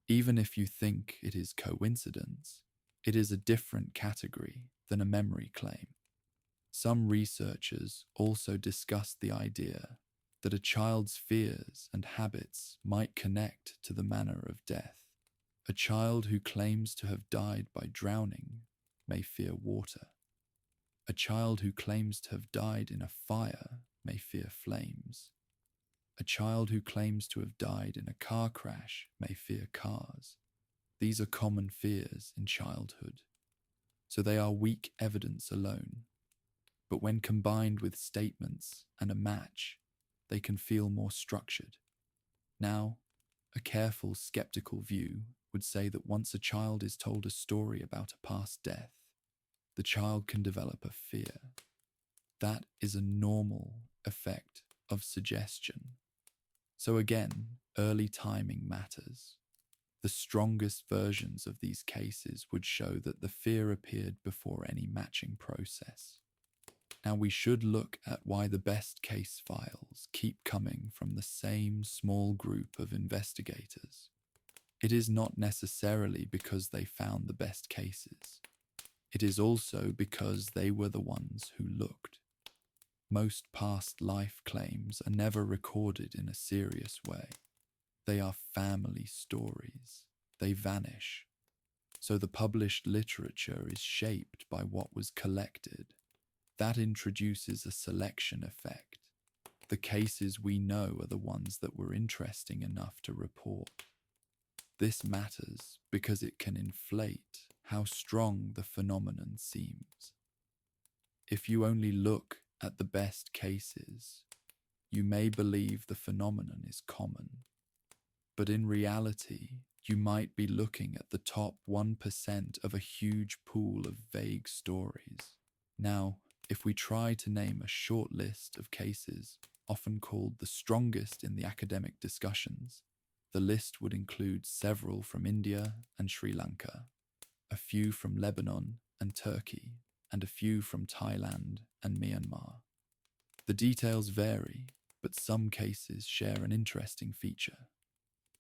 Even if you think it is coincidence, it is a different category than a memory claim. Some researchers also discussed the idea that a child's fears and habits might connect to the manner of death. A child who claims to have died by drowning may fear water. A child who claims to have died in a fire may fear flames. A child who claims to have died in a car crash may fear cars. These are common fears in childhood, so they are weak evidence alone. But when combined with statements and a match, they can feel more structured. Now, a careful, skeptical view would say that once a child is told a story about a past death, the child can develop a fear. That is a normal effect of suggestion. So again, early timing matters. The strongest versions of these cases would show that the fear appeared before any matching process. Now we should look at why the best case files keep coming from the same small group of investigators. It is not necessarily because they found the best cases. It is also because they were the ones who looked. Most past life claims are never recorded in a serious way. They are family stories. They vanish. So the published literature is shaped by what was collected. That introduces a selection effect. The cases we know are the ones that were interesting enough to report. This matters because it can inflate how strong the phenomenon seems. If you only look at the best cases, you may believe the phenomenon is common. But in reality, you might be looking at the top 1% of a huge pool of vague stories. Now, if we try to name a short list of cases, often called the strongest in the academic discussions, the list would include several from India and Sri Lanka, a few from Lebanon and Turkey, and a few from Thailand and Myanmar. The details vary, but some cases share an interesting feature.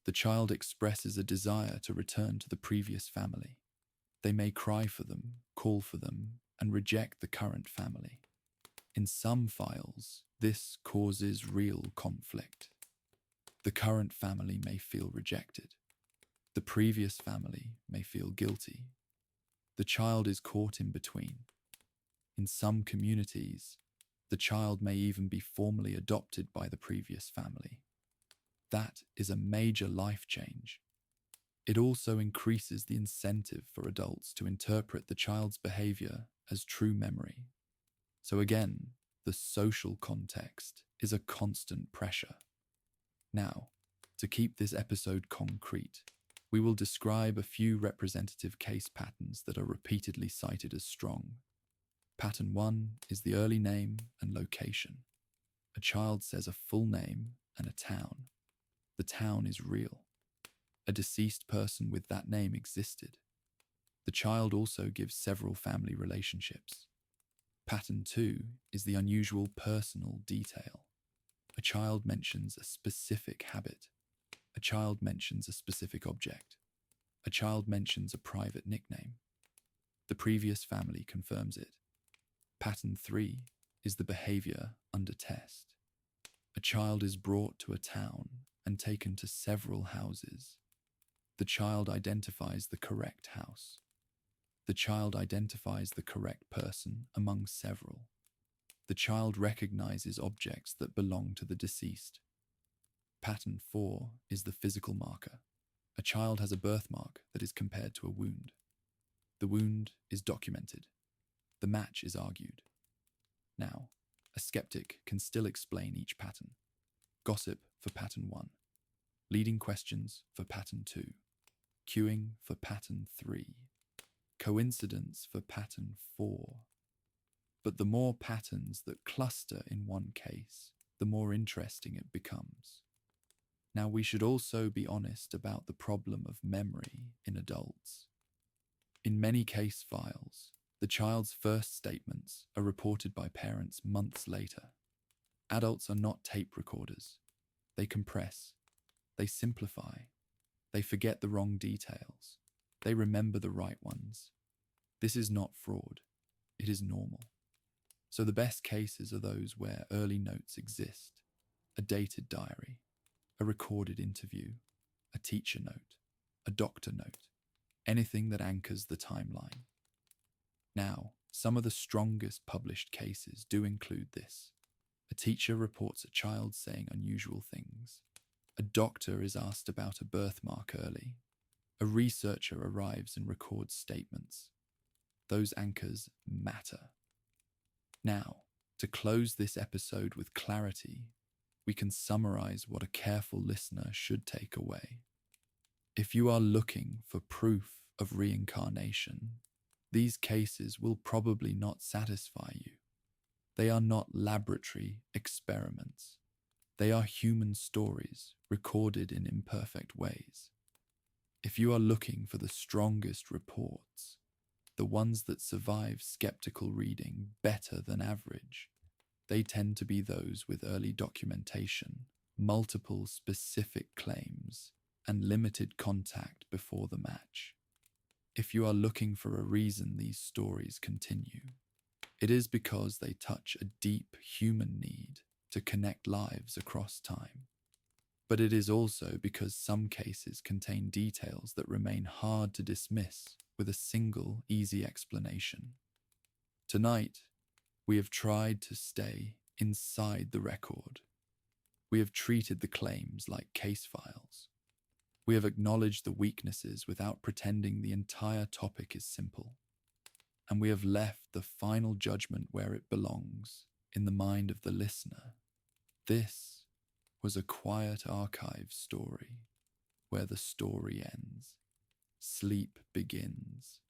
The child expresses a desire to return to the previous family. They may cry for them, call for them, and reject the current family. In some files, this causes real conflict. The current family may feel rejected. The previous family may feel guilty. The child is caught in between. In some communities, the child may even be formally adopted by the previous family. That is a major life change. It also increases the incentive for adults to interpret the child's behavior as true memory. So again, the social context is a constant pressure. Now, to keep this episode concrete, we will describe a few representative case patterns that are repeatedly cited as strong. Pattern 1 is the early name and location. A child says a full name and a town. The town is real. A deceased person with that name existed. The child also gives several family relationships. Pattern 2 is the unusual personal detail. A child mentions a specific habit. A child mentions a specific object. A child mentions a private nickname. The previous family confirms it. Pattern 3 is the behavior under test. A child is brought to a town and taken to several houses. The child identifies the correct house. The child identifies the correct person among several. The child recognizes objects that belong to the deceased. Pattern 4 is the physical marker. A child has a birthmark that is compared to a wound. The wound is documented. The match is argued. Now, a skeptic can still explain each pattern. Gossip for pattern 1. Leading questions for pattern 2. Cueing for pattern 3. Coincidence for pattern 4. But the more patterns that cluster in one case, the more interesting it becomes. Now, we should also be honest about the problem of memory in adults. In many case files, the child's first statements are reported by parents months later. Adults are not tape recorders. They compress. They simplify. They forget the wrong details. They remember the right ones. This is not fraud. It is normal. So the best cases are those where early notes exist: a dated diary, a recorded interview, a teacher note, a doctor note, anything that anchors the timeline. Now, some of the strongest published cases do include this. A teacher reports a child saying unusual things. A doctor is asked about a birthmark early. A researcher arrives and records statements. Those anchors matter. Now, to close this episode with clarity, we can summarize what a careful listener should take away. If you are looking for proof of reincarnation, these cases will probably not satisfy you. They are not laboratory experiments. They are human stories recorded in imperfect ways. If you are looking for the strongest reports, the ones that survive skeptical reading better than average, they tend to be those with early documentation, multiple specific claims, and limited contact before the match. If you are looking for a reason these stories continue, it is because they touch a deep human need to connect lives across time. But it is also because some cases contain details that remain hard to dismiss with a single, easy explanation. Tonight, we have tried to stay inside the record. We have treated the claims like case files. We have acknowledged the weaknesses without pretending the entire topic is simple. And we have left the final judgment where it belongs, in the mind of the listener. This was a quiet archive story, where the story ends, sleep begins,